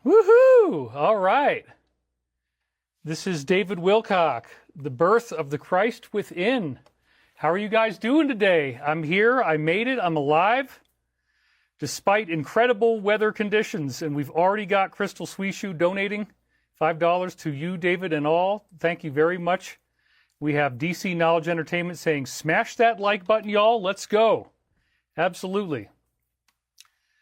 Woohoo! All right. This is David Wilcock, the birth of the Christ within. How are you guys doing today? I'm here. I made it. I'm alive. Despite incredible weather conditions, and we've already got Crystal Sweeshoe donating $5 to you, David, and all. Thank you very much. We have DC Knowledge Entertainment saying, smash that like button, y'all. Let's go. Absolutely.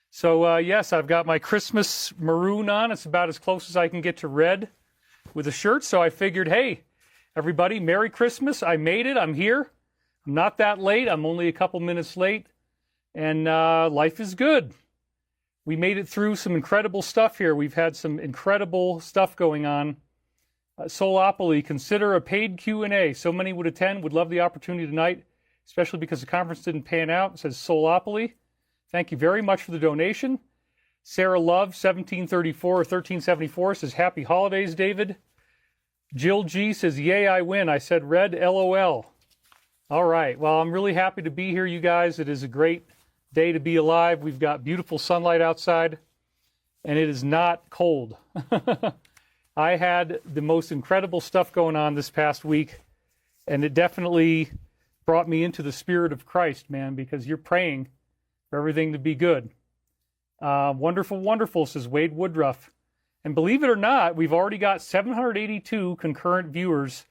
So, yes, I've got my Christmas maroon on. It's about as close as I can get to red with a shirt. So I figured, hey, everybody, Merry Christmas. I made it. I'm here. I'm not that late. I'm only a couple minutes late. And life is good. We made it through some incredible stuff here. We've had some incredible stuff going on. Soulopoly, consider a paid Q&A. So many would attend, would love the opportunity tonight, especially because the conference didn't pan out. It says Soulopoly. Thank you very much for the donation. Sarah Love, 1734 or 1374, says, Happy Holidays, David. Jill G says, yay, I win. I said red, LOL. All right. Well, I'm really happy to be here, you guys. It is a great day to be alive. We've got beautiful sunlight outside, and it is not cold. I had the most incredible stuff going on this past week, and it definitely brought me into the spirit of Christ, man, because you're praying for everything to be good. Wonderful, wonderful, says Wade Woodruff. And believe it or not, we've already got 782 concurrent viewers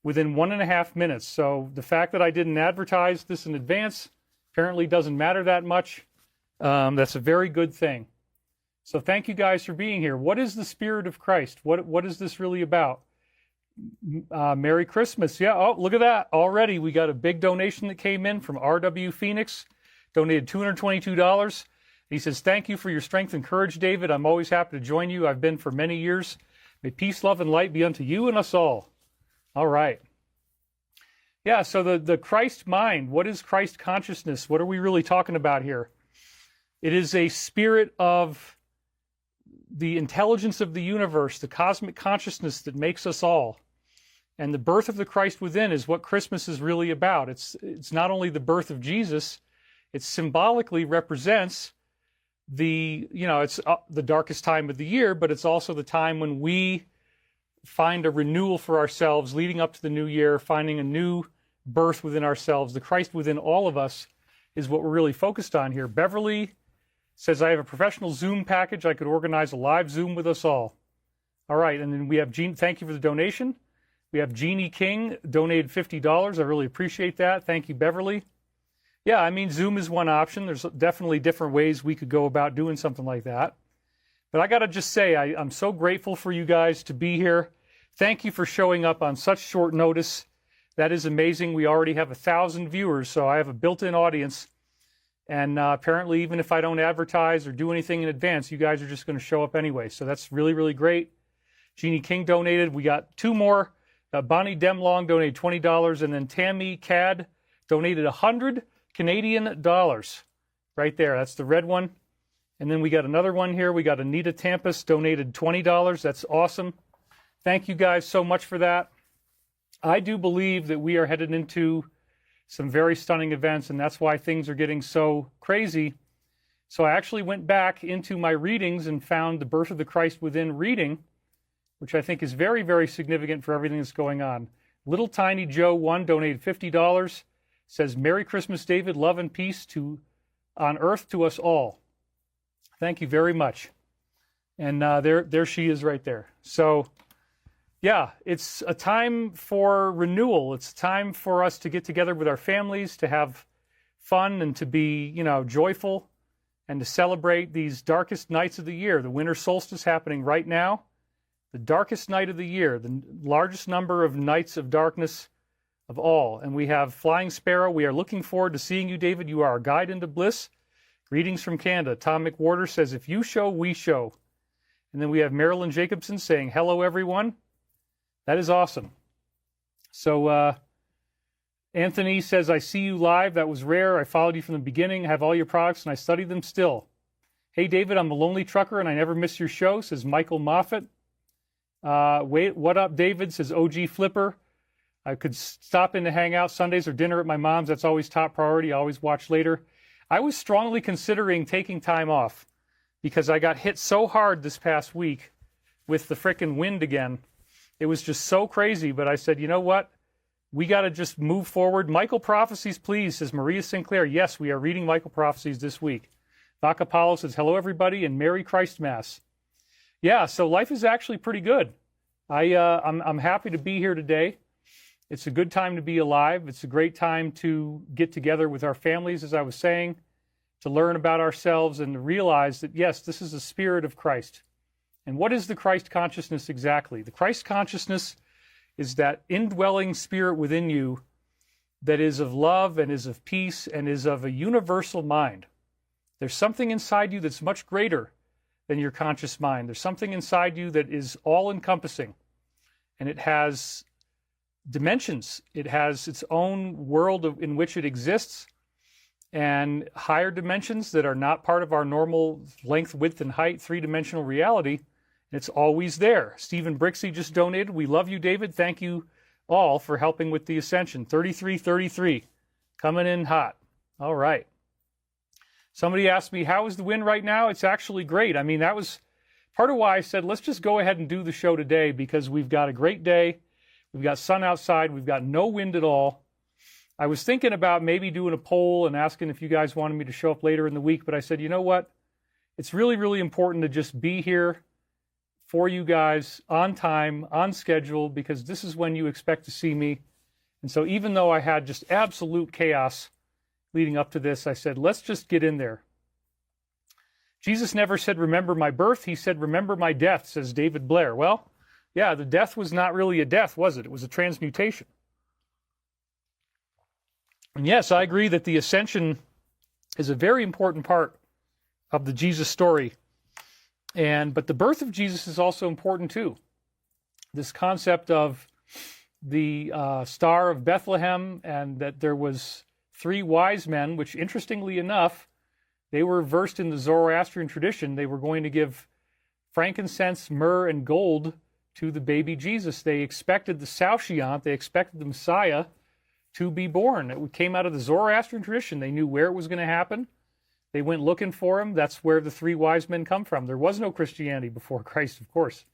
within 1.5 minutes. So the fact that I didn't advertise this in advance apparently doesn't matter that much. That's a very good thing. So thank you guys for being here. What is the Spirit of Christ? What is this really about? Merry Christmas. Yeah, oh, look at that. Already we got a big donation that came in from R.W. Phoenix. Donated $222. He says, thank you for your strength and courage, David. I'm always happy to join you. I've been for many years. May peace, love, and light be unto you and us all. All right. Yeah, so the Christ mind, what is Christ consciousness? What are we really talking about here? It is a spirit of the intelligence of the universe, the cosmic consciousness that makes us all. And the birth of the Christ within is what Christmas is really about. It's not only the birth of Jesus, it symbolically represents it's the darkest time of the year, but it's also the time when we find a renewal for ourselves leading up to the new year, finding a new birth within ourselves. The Christ within all of us is what we're really focused on here. Beverly says, I have a professional Zoom package. I could organize a live Zoom with us all. All right, and then we have Jean. Thank you for the donation. We have Jeannie King donated $50. I really appreciate that. Thank you, Beverly. Yeah, I mean, Zoom is one option. There's definitely different ways we could go about doing something like that. But I got to just say, I'm so grateful for you guys to be here. Thank you for showing up on such short notice. That is amazing. We already have 1,000 viewers, so I have a built-in audience. And apparently, even if I don't advertise or do anything in advance, you guys are just going to show up anyway. So that's really, really great. Jeannie King donated. We got 2 more. Bonnie Demlong donated $20. And then Tammy Cad donated 100 Canadian dollars. Right there. That's the red one. And then we got another one here. We got Anita Tampus donated $20. That's awesome. Thank you guys so much for that. I do believe that we are headed into some very stunning events, and that's why things are getting so crazy. So I actually went back into my readings and found the Birth of the Christ Within reading, which I think is very, very significant for everything that's going on. Little Tiny Joe 1 donated $50. Says, Merry Christmas, David, love and peace on earth to us all. Thank you very much. And there she is right there. So, yeah, it's a time for renewal. It's time for us to get together with our families, to have fun and to be, joyful and to celebrate these darkest nights of the year. The winter solstice happening right now. The darkest night of the year, the largest number of nights of darkness of all. And we have Flying Sparrow. We are looking forward to seeing you, David. You are our guide into bliss. Greetings from Canada. Tom McWhorter says, if you show, we show. And then we have Marilyn Jacobson saying, hello, everyone. That is awesome. So Anthony says, I see you live. That was rare. I followed you from the beginning. I have all your products, and I study them still. Hey, David, I'm a lonely trucker, and I never miss your show, says Michael Moffat. What up, David, says OG Flipper. I could stop in to hang out Sundays or dinner at my mom's. That's always top priority. I always watch later. I was strongly considering taking time off because I got hit so hard this past week with the frickin' wind again. It was just so crazy, but I said, you know what? We got to just move forward. Michael Prophecies, please, says Maria Sinclair. Yes, we are reading Michael Prophecies this week. Vaca Paulo says, hello, everybody, and Merry Christmas. Yeah, so life is actually pretty good. I'm happy to be here today. It's a good time to be alive. It's a great time to get together with our families, as I was saying, to learn about ourselves and to realize that, yes, this is the Spirit of Christ. And what is the Christ consciousness exactly? The Christ consciousness is that indwelling spirit within you that is of love and is of peace and is of a universal mind. There's something inside you that's much greater than your conscious mind. There's something inside you that is all-encompassing, and it has dimensions. It has its own world in which it exists, and higher dimensions that are not part of our normal length, width, and height, three-dimensional reality. It's always there. Stephen Brixey just donated. We love you, David. Thank you all for helping with the ascension. 3333, coming in hot. All right. Somebody asked me, how is the wind right now? It's actually great. I mean, that was part of why I said, let's just go ahead and do the show today, because we've got a great day. We've got sun outside. We've got no wind at all. I was thinking about maybe doing a poll and asking if you guys wanted me to show up later in the week, but I said, you know what? It's really, really important to just be here for you guys on time, on schedule, because this is when you expect to see me. And so even though I had just absolute chaos leading up to this, I said, let's just get in there. Jesus never said, remember my birth. He said, remember my death, says David Blair. Well, yeah, the death was not really a death, was it? It was a transmutation. And yes, I agree that the ascension is a very important part of the Jesus story. But the birth of Jesus is also important too. This concept of the Star of Bethlehem, and that there was 3 wise men, which interestingly enough, they were versed in the Zoroastrian tradition. They were going to give frankincense, myrrh, and gold to the baby Jesus. They expected the Saoshyant, they expected the Messiah to be born. It came out of the Zoroastrian tradition. They knew where it was going to happen. They went looking for him. That's where the 3 wise men come from. There was no Christianity before Christ, of course.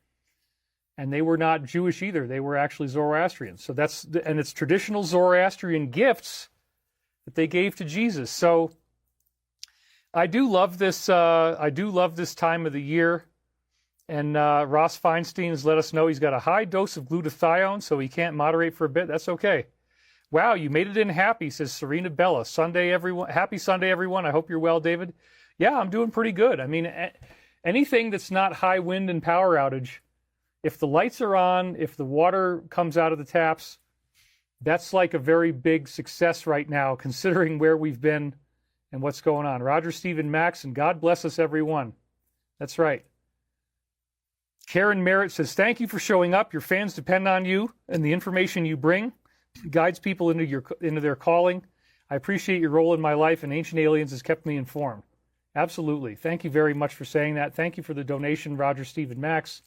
And they were not Jewish either. They were actually Zoroastrian. So and it's traditional Zoroastrian gifts that they gave to Jesus. So I do love this. I do love this time of the year. And Ross Feinstein has let us know he's got a high dose of glutathione, so he can't moderate for a bit. That's okay. Wow, you made it in happy, says Serena Bella. Sunday, everyone. Happy Sunday, everyone. I hope you're well, David. Yeah, I'm doing pretty good. I mean, anything that's not high wind and power outage, if the lights are on, if the water comes out of the taps, that's like a very big success right now, considering where we've been and what's going on. Roger, Stephen, Max, and God bless us, everyone. That's right. Karen Merritt says, thank you for showing up. Your fans depend on you and the information you bring. Guides people into their calling. I appreciate your role in my life, and Ancient Aliens has kept me informed. Absolutely. Thank you very much for saying that. Thank you for the donation, Roger, Stephen, Max.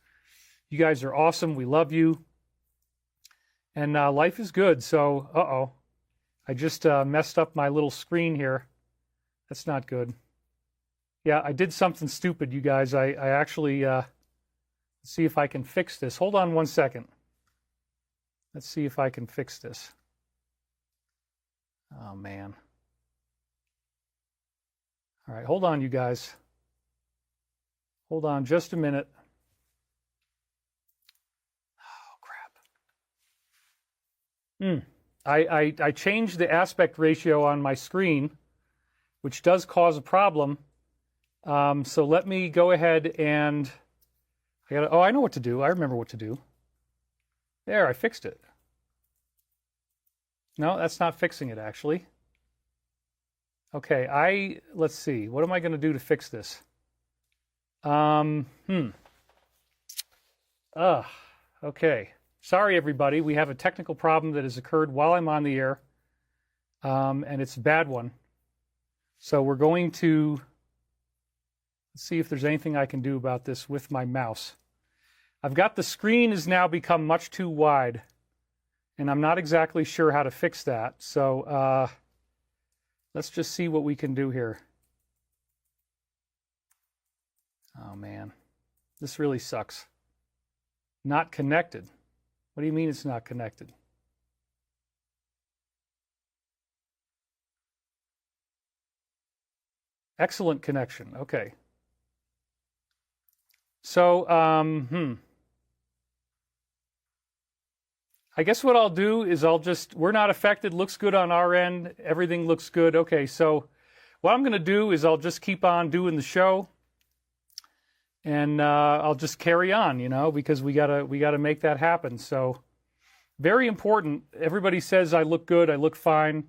You guys are awesome. We love you. And life is good. So, I just messed up my little screen here. That's not good. Yeah, I did something stupid, you guys. I actually, let's see if I can fix this. Hold on one second. Let's see if I can fix this. Oh, man. All right, hold on, you guys. Hold on just a minute. Oh, crap. I changed the aspect ratio on my screen, which does cause a problem. So let me go ahead and... I know what to do. I remember what to do. There, I fixed it. No, that's not fixing it, actually. Okay, let's see. What am I going to do to fix this? Okay. Sorry, everybody. We have a technical problem that has occurred while I'm on the air, and it's a bad one. So we're going to see if there's anything I can do about this with my mouse. I've got the screen has now become much too wide, and I'm not exactly sure how to fix that. So let's just see what we can do here. Oh, man. This really sucks. Not connected. What do you mean it's not connected? Excellent connection. Okay. So, I guess what I'll do is we're not affected. Looks good on our end. Everything looks good. Okay, so what I'm going to do is I'll just keep on doing the show. And I'll just carry on, because we gotta make that happen. So, very important. Everybody says I look good, I look fine.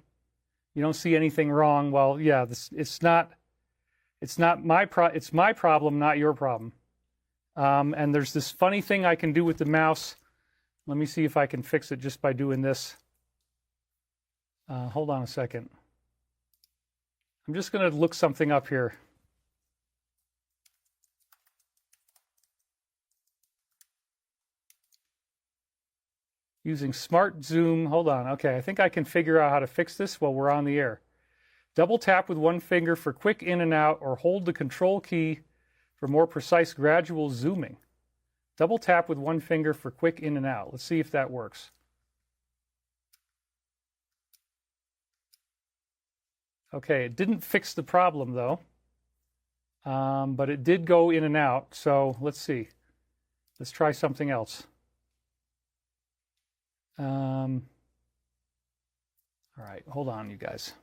You don't see anything wrong. Well, yeah, it's my problem, not your problem. And there's this funny thing I can do with the mouse. Let me see if I can fix it just by doing this. Hold on a second. I'm just gonna look something up here. Using Smart Zoom. Hold on. Okay, I think I can figure out how to fix this while we're on the air. Double tap with one finger for quick in and out, or hold the control key for more precise gradual zooming. Double tap with one finger for quick in and out. Let's see if that works. Okay, it didn't fix the problem though, but it did go in and out. So let's see. Let's try something else. All right, hold on, you guys.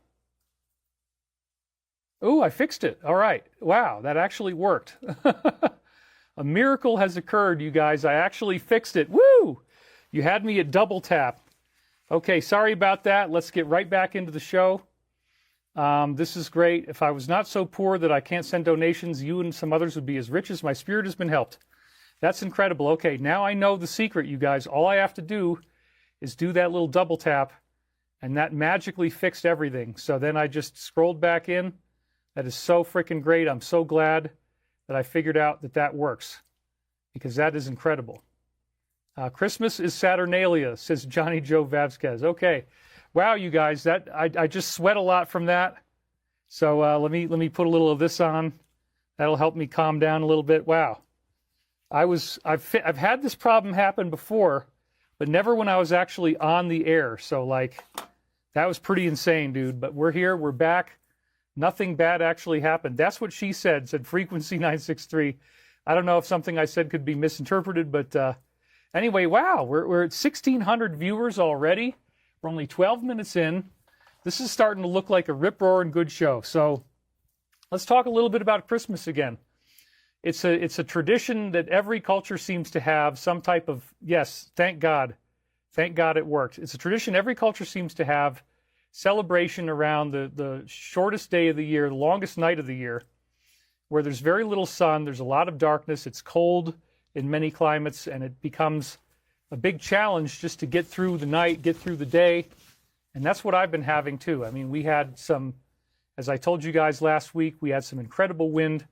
Oh, I fixed it. All right. Wow, that actually worked. A miracle has occurred, you guys. I actually fixed it. Woo! You had me at double tap. Okay, sorry about that. Let's get right back into the show. This is great. If I was not so poor that I can't send donations, you and some others would be as rich as my spirit has been helped. That's incredible. Okay, now I know the secret, you guys. All I have to do is do that little double tap, and that magically fixed everything. So then I just scrolled back in. That is so freaking great. I'm so glad that I figured out that works, because that is incredible. Christmas is Saturnalia, says Johnny Joe Vasquez. Okay. Wow, you guys, I just sweat a lot from that. So let me put a little of this on. That'll help me calm down a little bit. Wow. I've had this problem happen before, but never when I was actually on the air. So that was pretty insane, dude. But we're here, we're back. Nothing bad actually happened. That's what she said Frequency 963. I don't know if something I said could be misinterpreted, but anyway, wow, we're at 1,600 viewers already. We're only 12 minutes in. This is starting to look like a rip-roaring good show. So let's talk a little bit about Christmas again. It's a tradition that every culture seems to have some type of, yes, thank God it worked. It's a tradition every culture seems to have, celebration around the shortest day of the year, the longest night of the year, where there's very little sun, there's a lot of darkness, it's cold in many climates, and it becomes a big challenge just to get through the night, get through the day. And that's what I've been having too. I mean, we had some, as I told you guys last week, we had some incredible wind,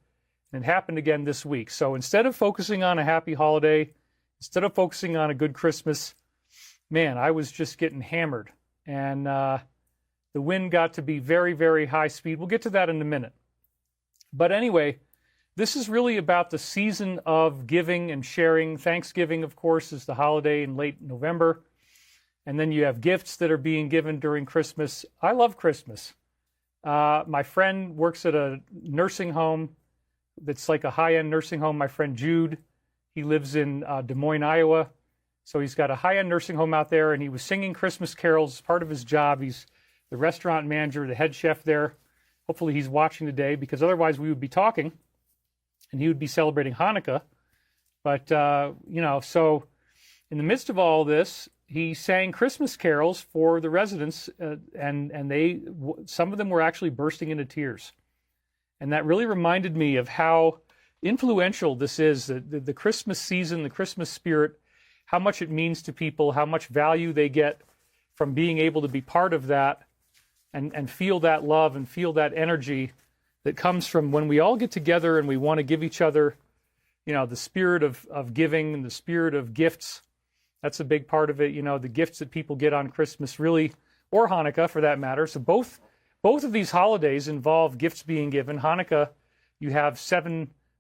and it happened again this week. So instead of focusing on a happy holiday, instead of focusing on a good Christmas, man, I was just getting hammered. And the wind got to be very, very high speed. We'll get to that in a minute. But anyway, this is really about the season of giving and sharing. Thanksgiving, of course, is the holiday in late November. And then you have gifts that are being given during Christmas. I love Christmas. My friend works at a nursing home that's like a high-end nursing home. My friend Jude, he lives in Des Moines, Iowa. So he's got a high-end nursing home out there, and he was singing Christmas carols as part of his job. He's the restaurant manager, the head chef there. Hopefully he's watching today, because otherwise we would be talking, and he would be celebrating Hanukkah. But, so in the midst of all this, he sang Christmas carols for the residents, and some of them were actually bursting into tears. And that really reminded me of how influential this is, the Christmas season, the Christmas spirit, how much it means to people, how much value they get from being able to be part of that and feel that love and feel that energy that comes from when we all get together and we want to give each other, the spirit of giving and the spirit of gifts. That's a big part of it, the gifts that people get on Christmas really, or Hanukkah for that matter. So both of these holidays involve gifts being given. Hanukkah, you have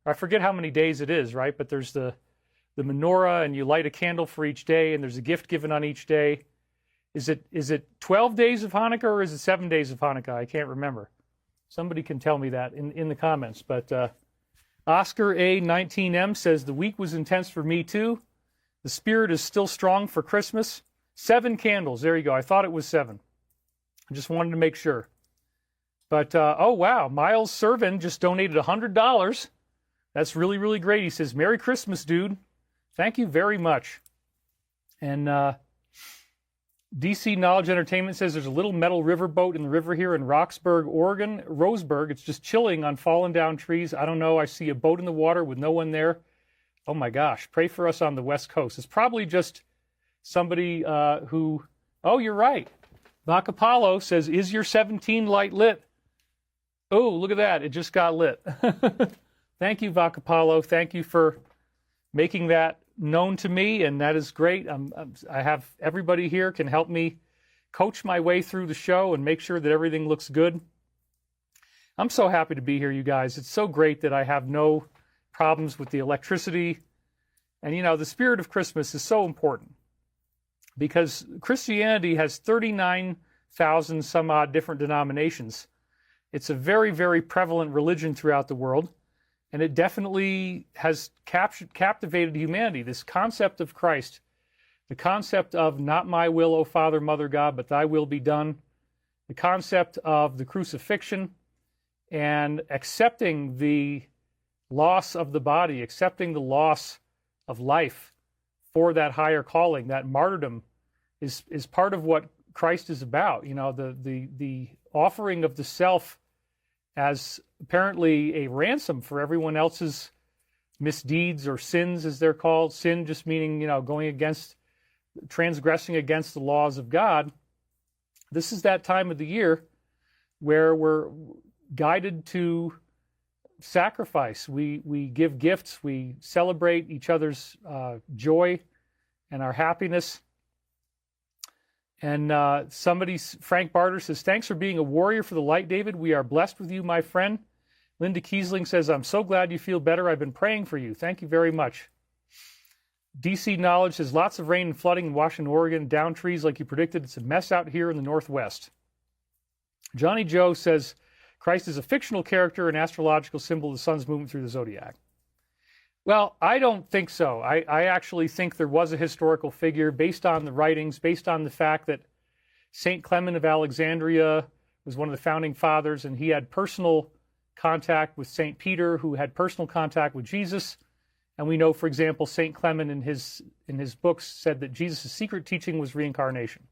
I forget how many days it is, right? But there's the menorah, and you light a candle for each day, and there's a gift given on each day. Is it 12 days of Hanukkah, or is it 7 days of Hanukkah? I can't remember. Somebody can tell me that in the comments. But Oscar A19M says, the week was intense for me too. The spirit is still strong for Christmas. 7 candles. There you go. I thought it was 7. I just wanted to make sure. But, oh, wow. Miles Servin just donated $100. That's really, really great. He says, Merry Christmas, dude. Thank you very much. And DC Knowledge Entertainment says there's a little metal riverboat in the river here in Roxburgh, Oregon. Roseburg. It's just chilling on fallen down trees. I don't know. I see a boat in the water with no one there. Oh, my gosh. Pray for us on the West Coast. It's probably just somebody who... Oh, you're right. Vacapalo says, is your 17 light lit? Oh, look at that. It just got lit. Thank you, Vacapalo. Thank you for making that known to me, and that is great. I have everybody here can help me coach my way through the show and make sure that everything looks good. I'm so happy to be here, you guys. It's so great that I have no problems with the electricity. And, you know, the spirit of Christmas is so important because Christianity has 39,000 some odd different denominations. It's a very, very prevalent religion throughout the world. And it definitely has captivated humanity. This concept of Christ, the concept of not my will, O Father, Mother God, but thy will be done, the concept of the crucifixion, and accepting the loss of the body, accepting the loss of life for that higher calling, that martyrdom is part of what Christ is about. You know, the offering of the self as apparently a ransom for everyone else's misdeeds or sins, as they're called. Sin just meaning, you know, transgressing against the laws of God. This is that time of the year where we're guided to sacrifice. We give gifts. We celebrate each other's joy and our happiness. And Frank Barter says, thanks for being a warrior for the light, David. We are blessed with you, my friend. Linda Kiesling says, I'm so glad you feel better. I've been praying for you. Thank you very much. DC Knowledge says, lots of rain and flooding in Washington, Oregon. Down trees like you predicted. It's a mess out here in the Northwest. Johnny Joe says, Christ is a fictional character, an astrological symbol of the sun's movement through the zodiac. Well, I don't think so. I actually think there was a historical figure based on the writings, based on the fact that St. Clement of Alexandria was one of the founding fathers, and he had personal contact with St. Peter, who had personal contact with Jesus. And we know, for example, St. Clement in his books said that Jesus' secret teaching was reincarnation.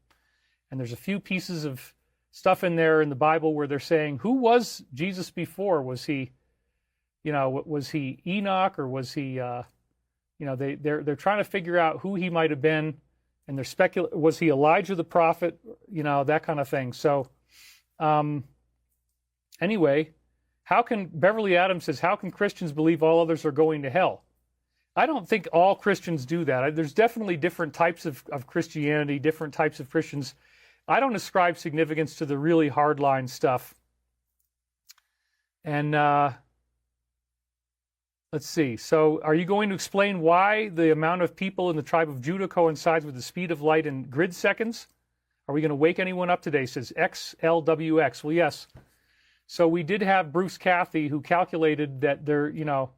And there's a few pieces of stuff in there in the Bible where they're saying, who was Jesus before? Was he... You know, was he Enoch, or was he, you know, they're trying to figure out who he might have been, and they're was he Elijah the prophet, you know, that kind of thing. So anyway, Beverly Adams says, how can Christians believe all others are going to hell? I don't think all Christians do that. There's definitely different types of Christianity, different types of Christians. I don't ascribe significance to the really hardline stuff. And let's see. So are you going to explain why the amount of people in the tribe of Judah coincides with the speed of light in grid seconds? Are we going to wake anyone up today? Says XLWX. Well, yes. So we did have Bruce Cathy, who calculated that there, you know,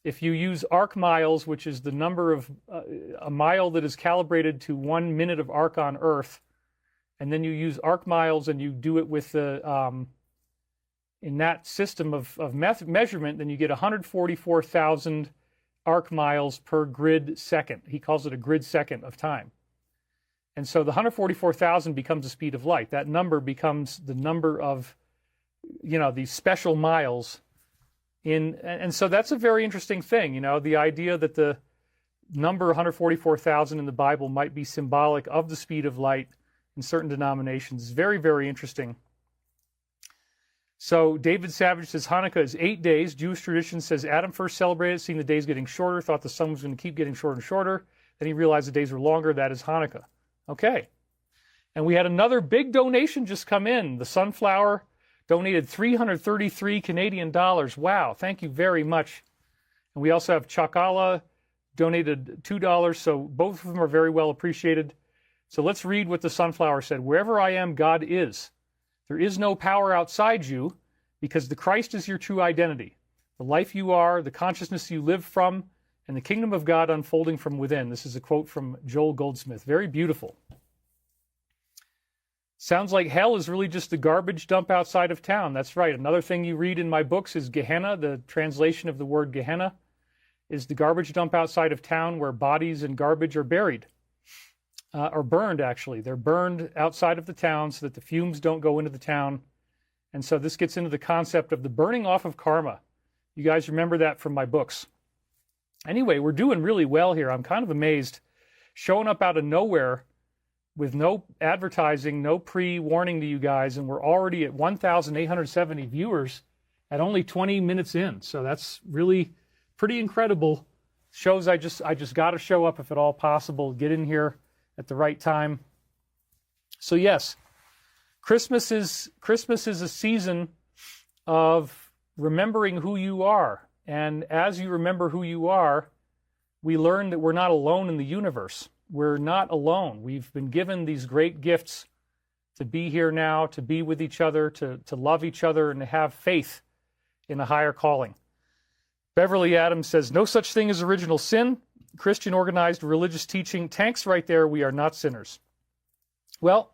if you use arc miles, which is the number of a mile that is calibrated to 1 minute of arc on Earth, and then you use arc miles and you do it with the in that system of measurement, then you get 144,000 arc miles per grid second. He calls it a grid second of time. And so the 144,000 becomes the speed of light. That number becomes the number of, you know, these special miles. And so that's a very interesting thing, you know, the idea that the number 144,000 in the Bible might be symbolic of the speed of light in certain denominations is very, very interesting. So David Savage says Hanukkah is 8 days. Jewish tradition says Adam first celebrated, seeing the days getting shorter, thought the sun was going to keep getting shorter and shorter. Then he realized the days were longer. That is Hanukkah. Okay. And we had another big donation just come in. The Sunflower donated 333 Canadian dollars. Wow. Thank you very much. And we also have Chakala donated $2, so both of them are very well appreciated. So let's read what the sunflower said. Wherever I am, God is. There is no power outside you because the Christ is your true identity. The life you are, the consciousness you live from, and the kingdom of God unfolding from within. This is a quote from Joel Goldsmith. Very beautiful. Sounds like hell is really just a garbage dump outside of town. That's right. Another thing you read in my books is Gehenna. The translation of the word Gehenna is the garbage dump outside of town where bodies and garbage are buried. Or burned, actually. They're burned outside of the town so that the fumes don't go into the town. And so this gets into the concept of the burning off of karma. You guys remember that from my books. Anyway, we're doing really well here. I'm kind of amazed. Showing up out of nowhere with no advertising, no pre-warning to you guys, and we're already at 1,870 viewers at only 20 minutes in. So that's really pretty incredible. Shows I just got to show up if at all possible, get in here at the right time. So yes, Christmas is a season of remembering who you are. And as you remember who you are, we learn that we're not alone in the universe. We're not alone. We've been given these great gifts to be here now, to be with each other, to love each other, and to have faith in a higher calling. Beverly Adams says, no such thing as original sin. Christian organized religious teaching tanks right there. We are not sinners. Well,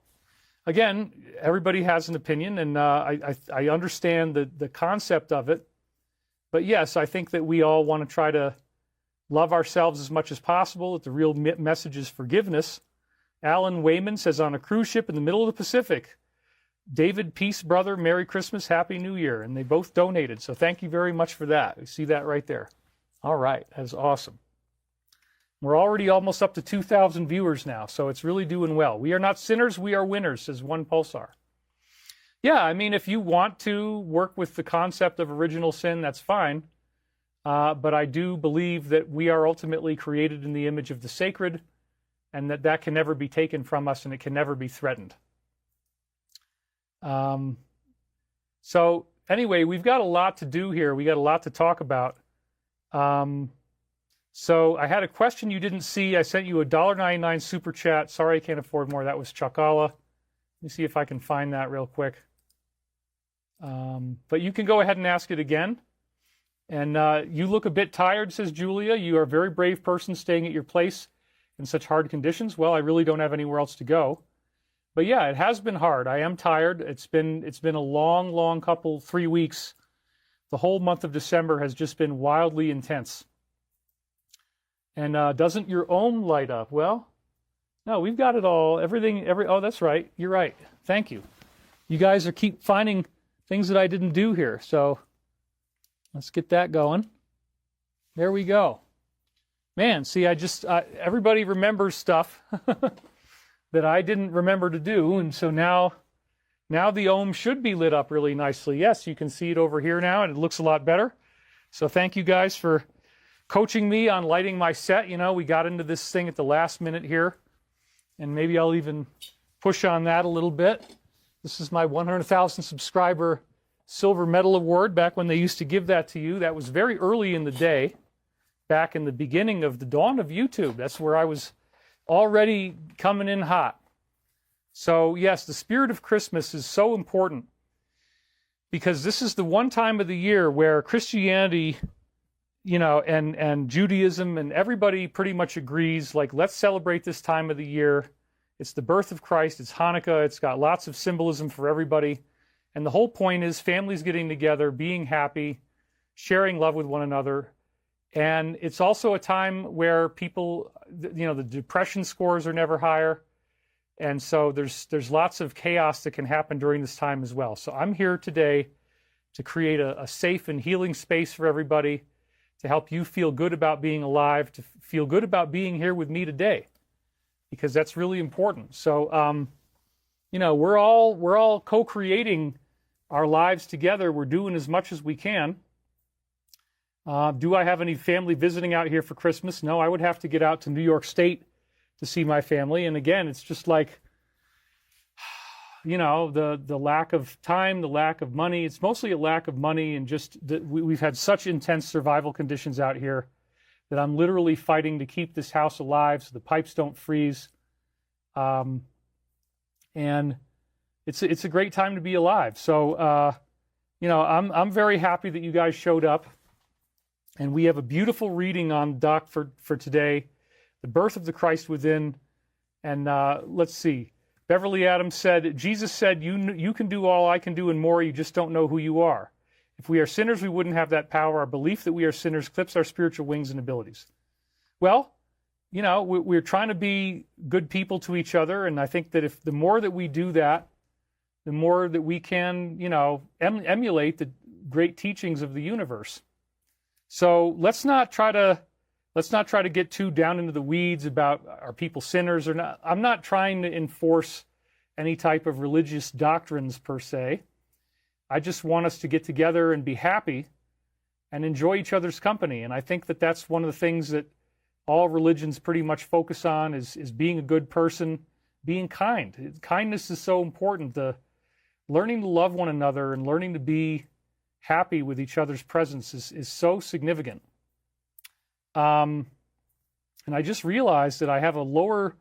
again, everybody has an opinion, and I understand the concept of it. But yes, I think that we all want to try to love ourselves as much as possible. That the real message is forgiveness. Alan Wayman says, on a cruise ship in the middle of the Pacific, David, peace, brother, Merry Christmas, Happy New Year. And they both donated. So thank you very much for that. You see that right there. All right. That's awesome. We're already almost up to 2,000 viewers now. So it's really doing well. We are not sinners. We are winners, says One Pulsar. Yeah, I mean, if you want to work with the concept of original sin, that's fine. But I do believe that we are ultimately created in the image of the sacred, and that can never be taken from us, and it can never be threatened. So anyway, we've got a lot to do here. We got a lot to talk about. So I had a question you didn't see. I sent you a $1.99 super chat. Sorry, I can't afford more. That was Chakala. Let me see if I can find that real quick. But you can go ahead and ask it again. And you look a bit tired, says Julia. You are a very brave person staying at your place in such hard conditions. Well, I really don't have anywhere else to go. But yeah, it has been hard. I am tired. It's been a long 3 weeks. The whole month of December has just been wildly intense. And doesn't your ohm light up? Well, no, we've got it all. Oh, that's right. You're right. Thank you. You guys keep finding things that I didn't do here. So let's get that going. There we go. Man, see, everybody remembers stuff that I didn't remember to do. And so now the ohm should be lit up really nicely. Yes, you can see it over here now, and it looks a lot better. So thank you guys for coaching me on lighting my set. You know, we got into this thing at the last minute here, and maybe I'll even push on that a little bit. This is my 100,000 subscriber silver medal award, back when they used to give that to you. That was very early in the day, back in the beginning of the dawn of YouTube. That's where I was already coming in hot. So yes, the spirit of Christmas is so important, because this is the one time of the year where Christianity, you know, and Judaism and everybody pretty much agrees, like, let's celebrate this time of the year. It's the birth of Christ. It's Hanukkah. It's got lots of symbolism for everybody. And the whole point is families getting together, being happy, sharing love with one another. And it's also a time where people, you know, the depression scores are never higher. And so there's lots of chaos that can happen during this time as well. So I'm here today to create a safe and healing space for everybody, to help you feel good about being alive, to feel good about being here with me today, because that's really important. So, you know, we're all co-creating our lives together. We're doing as much as we can. Do I have any family visiting out here for Christmas? No, I would have to get out to New York State to see my family. And again, it's just like, the lack of time, the lack of money. It's mostly a lack of money, and just we've had such intense survival conditions out here that I'm literally fighting to keep this house alive so the pipes don't freeze. And it's a great time to be alive. So, I'm very happy that you guys showed up. And we have a beautiful reading on doc for today, The Birth of the Christ Within. And let's see. Beverly Adams said, Jesus said, you can do all I can do and more, you just don't know who you are. If we are sinners, we wouldn't have that power. Our belief that we are sinners clips our spiritual wings and abilities. Well, we're trying to be good people to each other, and I think that if the more that we do that, the more that we can, emulate the great teachings of the universe. So let's not try to get too down into the weeds about are people sinners or not. I'm not trying to enforce any type of religious doctrines per se. I just want us to get together and be happy and enjoy each other's company. And I think that that's one of the things that all religions pretty much focus on is being a good person, being kind. Kindness is so important. Learning to love one another and learning to be happy with each other's presence is so significant. And I just realized that I have a lower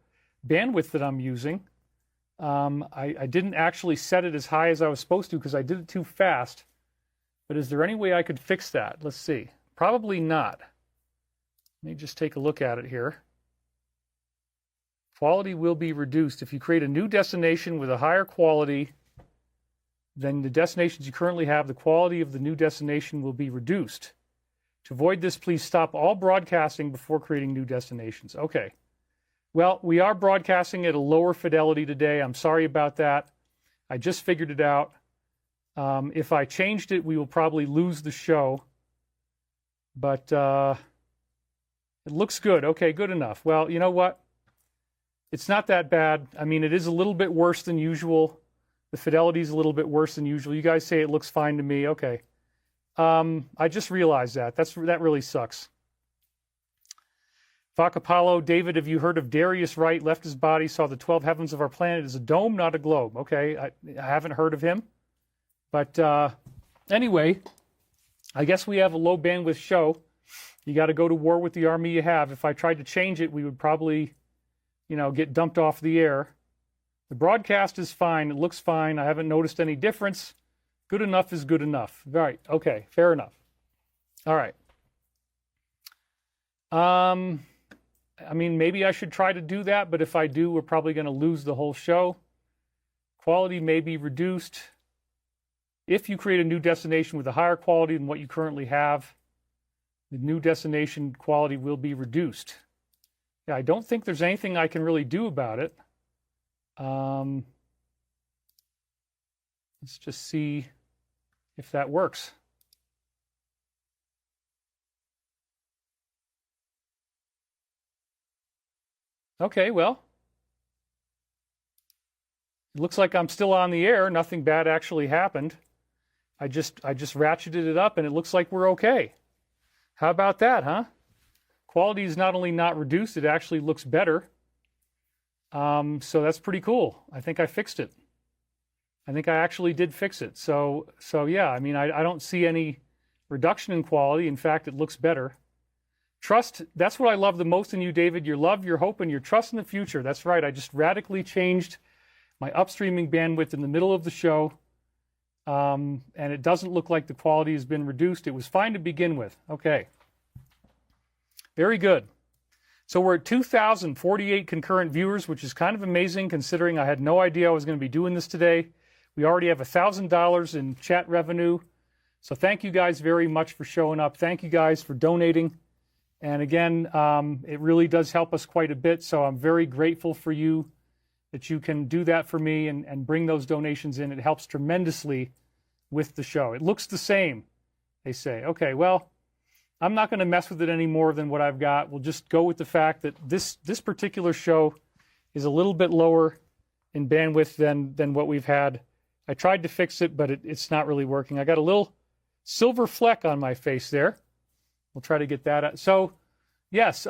bandwidth that I'm using. I didn't actually set it as high as I was supposed to because I did it too fast. But is there any way I could fix that? Let's see. Probably not. Let me just take a look at it here. Quality will be reduced. If you create a new destination with a higher quality than the destinations you currently have, the quality of the new destination will be reduced. To avoid this, please stop all broadcasting before creating new destinations. Okay. Well, we are broadcasting at a lower fidelity today. I'm sorry about that. I just figured it out. If I changed it, we will probably lose the show. But it looks good. Okay, good enough. Well, you know what? It's not that bad. I mean, it is a little bit worse than usual. The fidelity is a little bit worse than usual. You guys say it looks fine to me. Okay. I just realized that. That really sucks. Vakapalo, David, have you heard of Darius Wright? Left his body, saw the 12 heavens of our planet as a dome, not a globe. Okay, I haven't heard of him. But anyway, I guess we have a low bandwidth show. You got to go to war with the army you have. If I tried to change it, we would probably, get dumped off the air. The broadcast is fine. It looks fine. I haven't noticed any difference. Good enough is good enough. Right. Okay. Fair enough. All right. Maybe I should try to do that, but if I do, we're probably going to lose the whole show. Quality may be reduced. If you create a new destination with a higher quality than what you currently have, the new destination quality will be reduced. Yeah, I don't think there's anything I can really do about it. Let's just see if that works. Okay, well, it looks like I'm still on the air. Nothing bad actually happened. I just ratcheted it up and it looks like we're okay. How about that, huh? Quality is not only not reduced, it actually looks better. So that's pretty cool. I think I fixed it. I think I actually did fix it. So yeah, I don't see any reduction in quality. In fact, it looks better. Trust, that's what I love the most in you, David. Your love, your hope, and your trust in the future. That's right. I just radically changed my upstreaming bandwidth in the middle of the show. And it doesn't look like the quality has been reduced. It was fine to begin with. Okay. Very good. So we're at 2,048 concurrent viewers, which is kind of amazing considering I had no idea I was going to be doing this today. We already have $1,000 in chat revenue. So thank you guys very much for showing up. Thank you guys for donating. And again, it really does help us quite a bit. So I'm very grateful for you that you can do that for me and bring those donations in. It helps tremendously with the show. It looks the same, they say. Okay, well, I'm not going to mess with it any more than what I've got. We'll just go with the fact that this particular show is a little bit lower in bandwidth than what we've had. I tried to fix it, but it's not really working. I got a little silver fleck on my face there. We'll try to get that out. So, yes,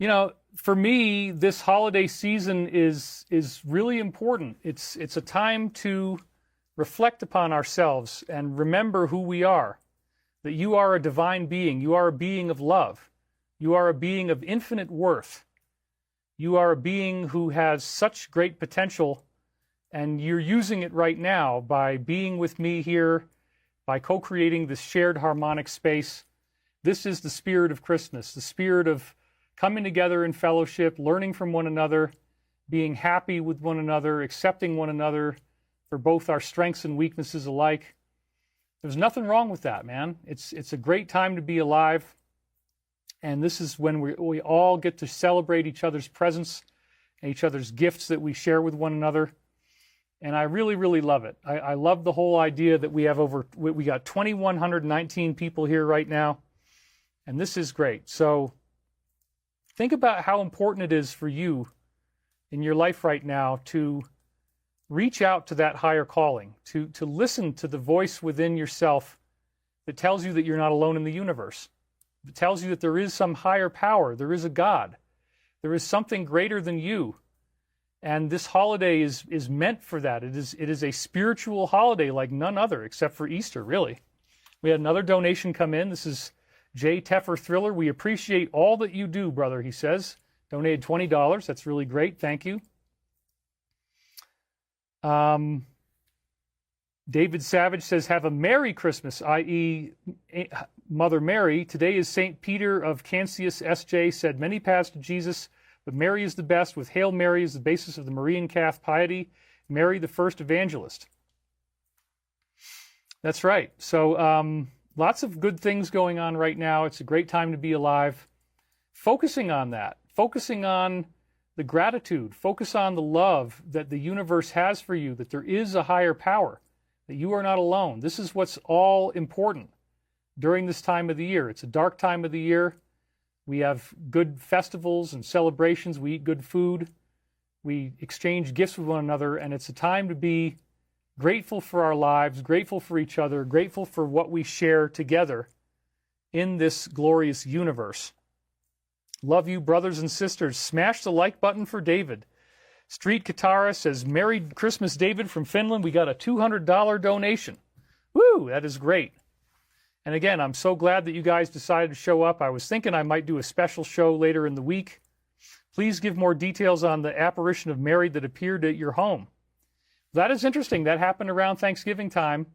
You know, for me, this holiday season is really important. It's a time to reflect upon ourselves and remember who we are, that you are a divine being. You are a being of love. You are a being of infinite worth. You are a being who has such great potential, and you're using it right now by being with me here, by co-creating this shared harmonic space. This is the spirit of Christmas, the spirit of coming together in fellowship, learning from one another, being happy with one another, accepting one another for both our strengths and weaknesses alike. There's nothing wrong with that, man. It's a great time to be alive. And this is when we all get to celebrate each other's presence and each other's gifts that we share with one another. And I really, really love it. I love the whole idea that we got 2,119 people here right now. And this is great. So think about how important it is for you in your life right now to reach out to that higher calling, to listen to the voice within yourself that tells you that you're not alone in the universe. It tells you that there is some higher power. There is a God. There is something greater than you. And this holiday is meant for that. It is a spiritual holiday like none other, except for Easter, really. We had another donation come in. This is Jay Teffer Thriller. We appreciate all that you do, brother, he says. Donated $20. That's really great. Thank you. David Savage says, have a Merry Christmas, i.e. Mother Mary. Today is St. Peter of Cancius S.J. said, many paths to Jesus, but Mary is the best, with Hail Mary as the basis of the Marian calf piety. Mary, the first evangelist. That's right. So lots of good things going on right now. It's a great time to be alive. Focusing on that, focusing on the gratitude, focus on the love that the universe has for you, that there is a higher power, that you are not alone. This is what's all important during this time of the year. It's a dark time of the year. We have good festivals and celebrations. We eat good food. We exchange gifts with one another, and it's a time to be grateful for our lives, grateful for each other, grateful for what we share together in this glorious universe. Love you, brothers and sisters. Smash the like button for David. Street Katara says, Merry Christmas, David from Finland. We got a $200 donation. Woo, that is great. And again, I'm so glad that you guys decided to show up. I was thinking I might do a special show later in the week. Please give more details on the apparition of Mary that appeared at your home. That is interesting. That happened around Thanksgiving time.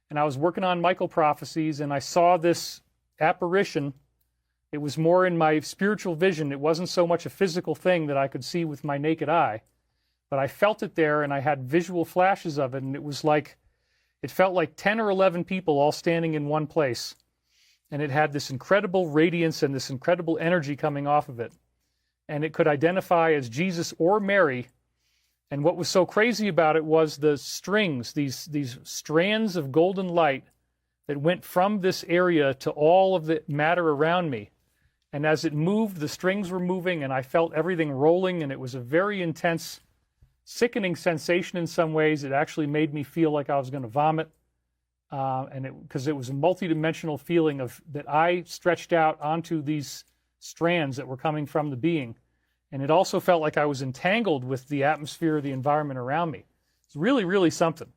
And I was working on Michael prophecies, and I saw this apparition. It was more in my spiritual vision. It wasn't so much a physical thing that I could see with my naked eye. But I felt it there, and I had visual flashes of it, and it felt like 10 or 11 people all standing in one place. And it had this incredible radiance and this incredible energy coming off of it. And it could identify as Jesus or Mary. And what was so crazy about it was the strings, these strands of golden light that went from this area to all of the matter around me. And as it moved, the strings were moving, and I felt everything rolling, and it was a very intense, sickening sensation in some ways. It actually made me feel like I was going to vomit, because it was a multidimensional feeling of that I stretched out onto these strands that were coming from the being. And it also felt like I was entangled with the atmosphere, the environment around me. It's really, really something.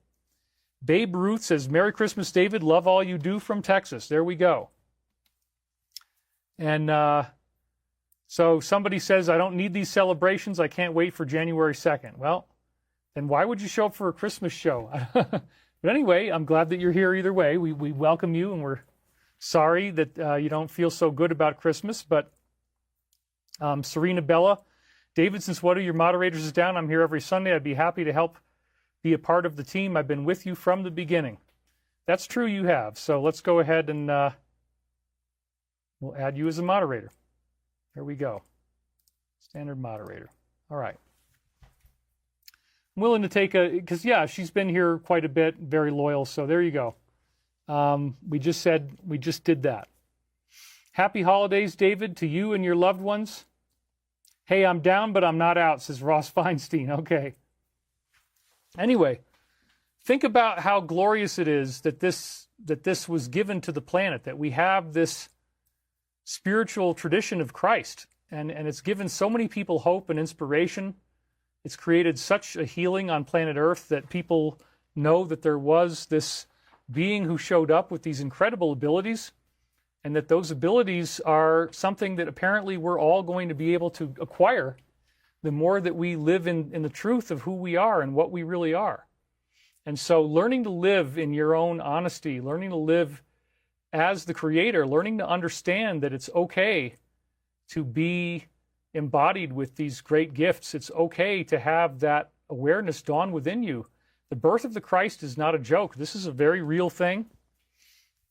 Babe Ruth says, Merry Christmas, David. Love all you do from Texas. There we go. And so somebody says, I don't need these celebrations. I can't wait for January 2nd. Well, then why would you show up for a Christmas show? But anyway, I'm glad that you're here either way. We welcome you, and we're sorry that you don't feel so good about Christmas. But Serena Bella, David, since one of your moderators is down, I'm here every Sunday. I'd be happy to help be a part of the team. I've been with you from the beginning. That's true, you have. So let's go ahead and we'll add you as a moderator. There we go. Standard moderator. All right. I'm willing to take because yeah, she's been here quite a bit, very loyal. So there you go. We just did that. Happy holidays, David, to you and your loved ones. Hey, I'm down, but I'm not out, says Ross Feinstein. Okay. Anyway, think about how glorious it is that this was given to the planet, that we have this spiritual tradition of Christ, and it's given so many people hope and inspiration. It's created such a healing on planet Earth that people know that there was this being who showed up with these incredible abilities, and that those abilities are something that apparently we're all going to be able to acquire the more that we live in the truth of who we are and what we really are. And so learning to live in your own honesty, learning to live as the creator, learning to understand that it's okay to be embodied with these great gifts. It's okay to have that awareness dawn within you. The birth of the Christ is not a joke. This is a very real thing.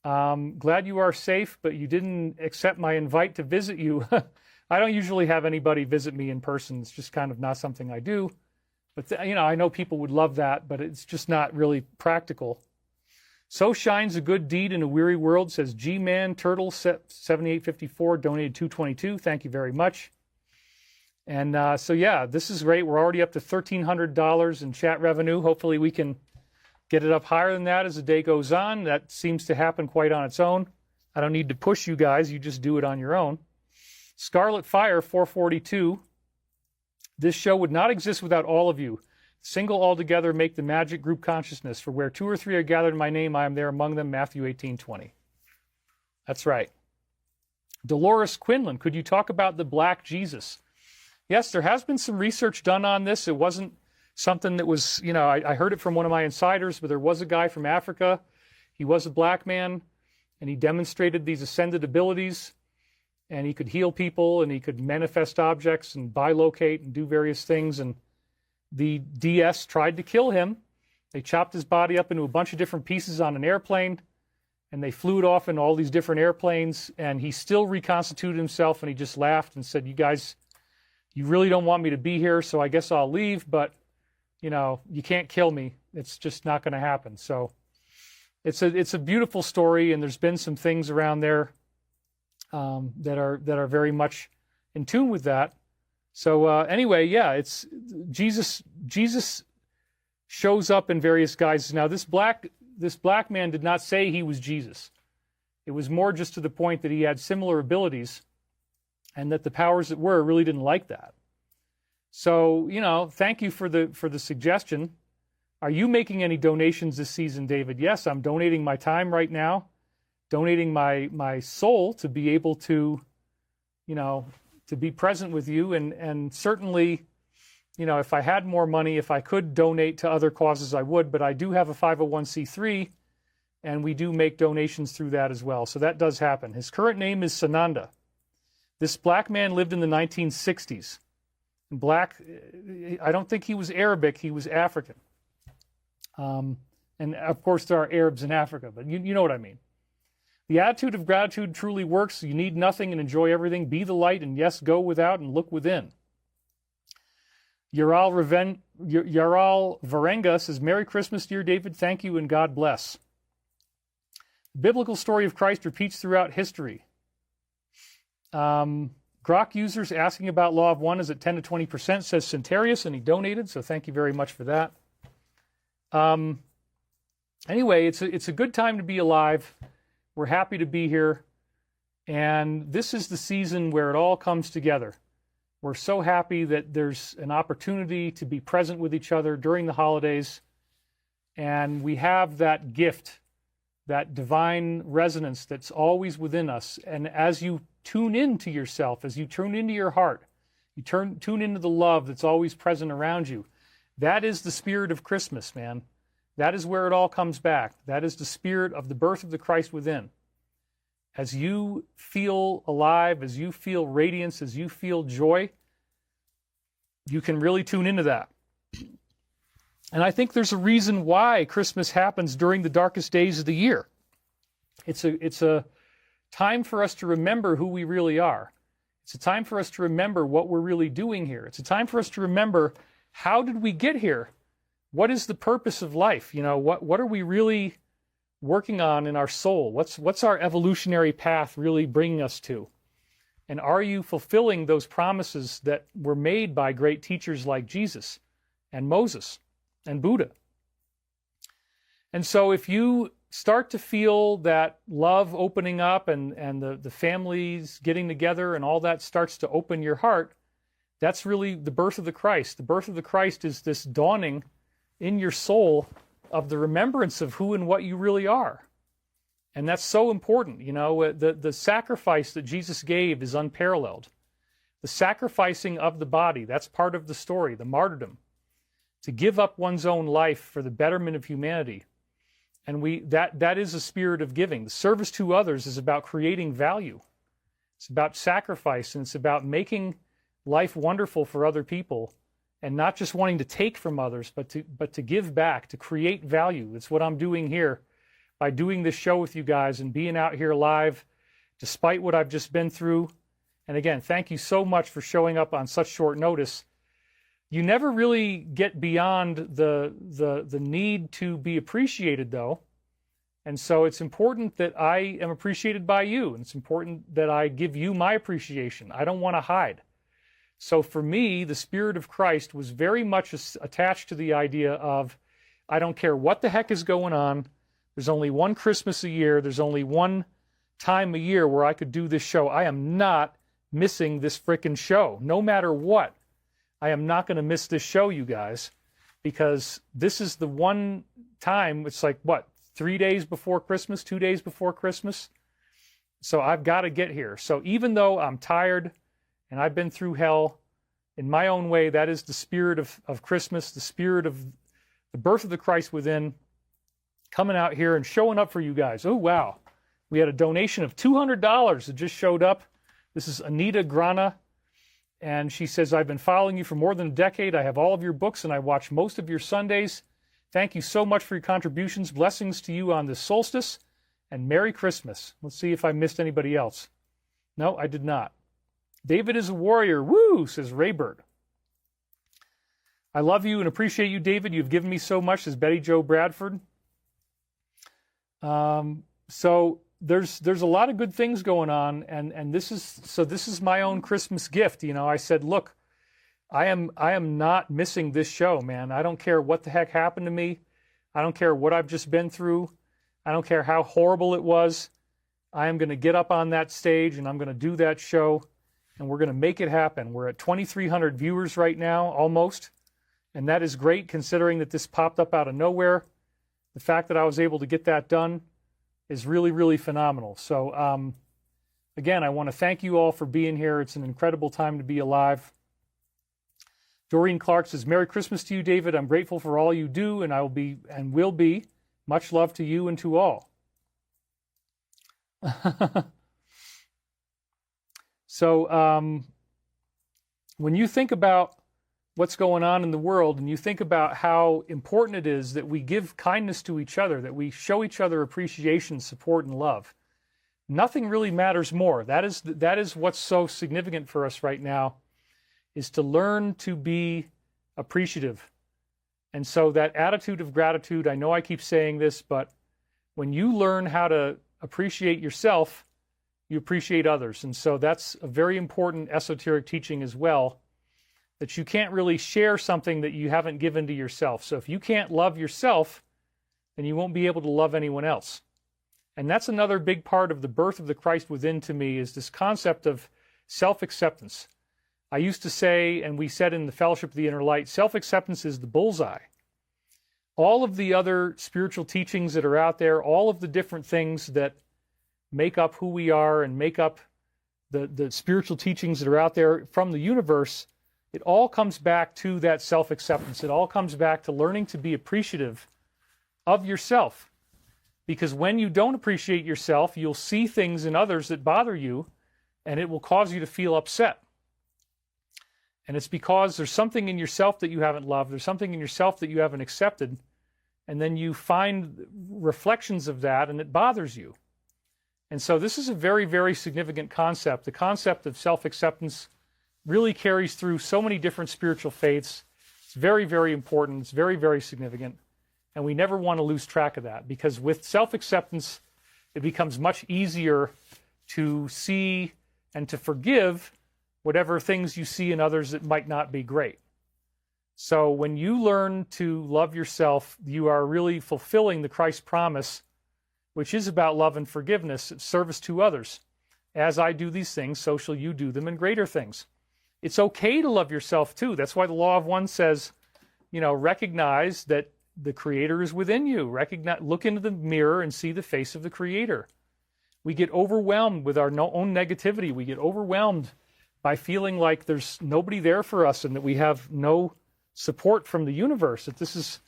Glad you are safe, but you didn't accept my invite to visit you. I don't usually have anybody visit me in person. It's just kind of not something I do. But, I know people would love that, but it's just not really practical. So shines a good deed in a weary world, says G-Man Turtle 7854, donated $222. Thank you very much. And so, yeah, this is great. We're already up to $1,300 in chat revenue. Hopefully we can get it up higher than that as the day goes on. That seems to happen quite on its own. I don't need to push you guys. You just do it on your own. Scarlet Fire 442. This show would not exist without all of you. Single altogether make the magic group consciousness. For where 2 or 3 are gathered in my name, I am there among them. Matthew 18:20. That's right. Dolores Quinlan, could you talk about the Black Jesus? Yes, there has been some research done on this. It wasn't something that was, I heard it from one of my insiders, but there was a guy from Africa. He was a black man, and he demonstrated these ascended abilities, and he could heal people, and he could manifest objects and bilocate and do various things. And the DS tried to kill him. They chopped his body up into a bunch of different pieces on an airplane, and they flew it off in all these different airplanes, and he still reconstituted himself, and he just laughed and said, you guys, you really don't want me to be here, so I guess I'll leave, but, you can't kill me. It's just not going to happen. So it's a beautiful story, and there's been some things around there that are very much in tune with that. So anyway, yeah, it's Jesus shows up in various guises. Now this black man did not say he was Jesus. It was more just to the point that he had similar abilities, and that the powers that were really didn't like that. So, thank you for the suggestion. Are you making any donations this season, David? Yes, I'm donating my time right now, donating my soul to be able to, to be present with you. And certainly, if I had more money, if I could donate to other causes, I would. But I do have a 501c3, and we do make donations through that as well. So that does happen. His current name is Sananda. This black man lived in the 1960s. I don't think he was Arabic, he was African. And of course there are Arabs in Africa, but you know what I mean. The attitude of gratitude truly works. You need nothing and enjoy everything. Be the light, and yes, go without and look within. Yaral Varenga says, Merry Christmas, dear David. Thank you and God bless. The biblical story of Christ repeats throughout history. Grok users asking about Law of One is at 10 to 20%, says Centarius, and he donated, so thank you very much for that. Anyway, it's a good time to be alive. We're happy to be here, and this is the season where it all comes together. We're so happy that there's an opportunity to be present with each other during the holidays, and we have that gift, that divine resonance that's always within us. And as you tune into yourself, as you tune into your heart, you tune into the love that's always present around you. That is the spirit of Christmas, man. That is where it all comes back. That is the spirit of the birth of the Christ within. As you feel alive, as you feel radiance, as you feel joy, you can really tune into that. And I think there's a reason why Christmas happens during the darkest days of the year. It's a time for us to remember who we really are. It's a time for us to remember what we're really doing here. It's a time for us to remember, how did we get here? What is the purpose of life? What are we really working on in our soul? What's our evolutionary path really bringing us to? And are you fulfilling those promises that were made by great teachers like Jesus and Moses and Buddha? And so if you start to feel that love opening up and the families getting together and all that starts to open your heart, that's really the birth of the Christ. The birth of the Christ is this dawning in your soul of the remembrance of who and what you really are. And that's so important. You know, the sacrifice that Jesus gave is unparalleled. The sacrificing of the body, that's part of the story, the martyrdom, to give up one's own life for the betterment of humanity. And that is a spirit of giving. The service to others is about creating value. It's about sacrifice, and it's about making life wonderful for other people, and not just wanting to take from others, but to give back, to create value. It's what I'm doing here by doing this show with you guys and being out here live, despite what I've just been through. And again, thank you so much for showing up on such short notice. You never really get beyond the need to be appreciated, though. And so it's important that I am appreciated by you, and it's important that I give you my appreciation. I don't want to hide. So for me, the Spirit of Christ was very much attached to the idea of, I don't care what the heck is going on. There's only one Christmas a year. There's only one time a year where I could do this show. I am not missing this frickin' show. No matter what, I am not going to miss this show, you guys, because this is the one time. It's like, what, 3 days before Christmas, 2 days before Christmas? So I've got to get here. So even though I'm tired and I've been through hell, in my own way, that is the spirit of Christmas, the spirit of the birth of the Christ within, coming out here and showing up for you guys. Oh, wow. We had a donation of $200 that just showed up. This is Anita Grana, and she says, I've been following you for more than a decade. I have all of your books, and I watch most of your Sundays. Thank you so much for your contributions. Blessings to you on this solstice, and Merry Christmas. Let's see if I missed anybody else. No, I did not. David is a warrior. Woo, says Raybird. I love you and appreciate you, David. You've given me so much, says Betty Jo Bradford. So there's a lot of good things going on, and this is my own Christmas gift. You know, I said, look, I am not missing this show, man. I don't care what the heck happened to me. I don't care what I've just been through. I don't care how horrible it was. I am going to get up on that stage and I'm going to do that show, and we're going to make it happen. We're at 2,300 viewers right now, almost, and that is great considering that this popped up out of nowhere. The fact that I was able to get that done is really, really phenomenal. So, again, I want to thank you all for being here. It's an incredible time to be alive. Doreen Clark says, Merry Christmas to you, David. I'm grateful for all you do, and I will be. Much love to you and to all. So, when you think about what's going on in the world, and you think about how important it is that we give kindness to each other, that we show each other appreciation, support, and love, nothing really matters more. That is what's so significant for us right now, is to learn to be appreciative. And so that attitude of gratitude, I know I keep saying this, but when you learn how to appreciate yourself, you appreciate others. And so that's a very important esoteric teaching as well, that you can't really share something that you haven't given to yourself. So if you can't love yourself, then you won't be able to love anyone else. And that's another big part of the birth of the Christ within to me, is this concept of self-acceptance. I used to say, and we said in the Fellowship of the Inner Light, self-acceptance is the bullseye. All of the other spiritual teachings that are out there, all of the different things that make up who we are and make up the spiritual teachings that are out there from the universe, it all comes back to that self-acceptance. It all comes back to learning to be appreciative of yourself. Because when you don't appreciate yourself, you'll see things in others that bother you, and it will cause you to feel upset. And it's because there's something in yourself that you haven't loved, there's something in yourself that you haven't accepted, and then you find reflections of that, and it bothers you. And so this is a very, very significant concept. The concept of self-acceptance really carries through so many different spiritual faiths. It's very, very important. It's very, very significant. And we never want to lose track of that, because with self-acceptance, it becomes much easier to see and to forgive whatever things you see in others that might not be great. So when you learn to love yourself, you are really fulfilling the Christ promise which is about love and forgiveness, service to others. As I do these things, so shall you do them, and greater things. It's okay to love yourself too. That's why the law of one says, recognize that the Creator is within you. Look into the mirror and see the face of the Creator. We get overwhelmed with our own negativity. We get overwhelmed by feeling like there's nobody there for us and that we have no support from the universe, that this is,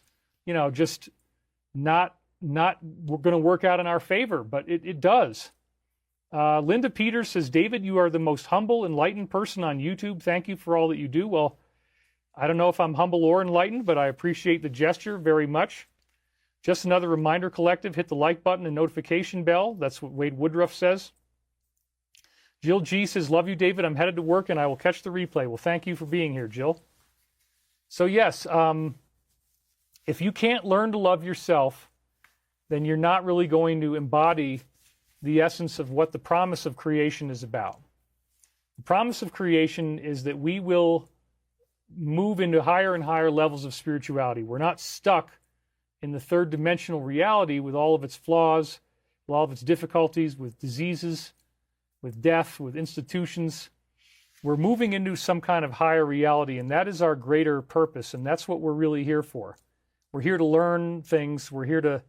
just not going to work out in our favor, but it does. Linda Peters says, David, you are the most humble, enlightened person on YouTube. Thank you for all that you do. Well, I don't know if I'm humble or enlightened, but I appreciate the gesture very much. Just another reminder, collective, hit the like button and notification bell. That's what Wade Woodruff says. Jill G says, love you, David. I'm headed to work and I will catch the replay. Well, thank you for being here, Jill. So yes, if you can't learn to love yourself, then you're not really going to embody the essence of what the promise of creation is about. The promise of creation is that we will move into higher and higher levels of spirituality. We're not stuck in the third dimensional reality with all of its flaws, with all of its difficulties, with diseases, with death, with institutions. We're moving into some kind of higher reality, and that is our greater purpose, and that's what we're really here for. We're here to learn things. We're here to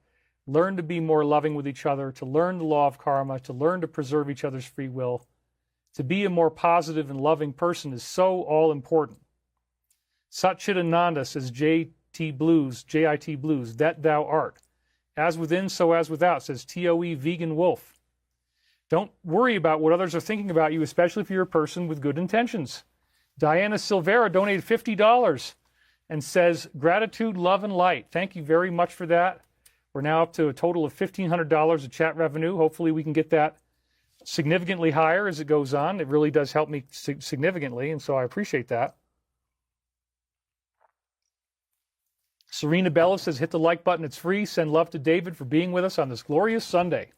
learn to be more loving with each other, to learn the law of karma, to learn to preserve each other's free will. To be a more positive and loving person is so all important. Satchidananda says, J.I.T. Blues, that thou art. As within, so as without, says T.O.E. Vegan Wolf. Don't worry about what others are thinking about you, especially if you're a person with good intentions. Diana Silvera donated $50 and says, gratitude, love, and light. Thank you very much for that. We're now up to a total of $1,500 of chat revenue. Hopefully we can get that significantly higher as it goes on. It really does help me significantly, and so I appreciate that. Serena Bella says, hit the like button. It's free. Send love to David for being with us on this glorious Sunday.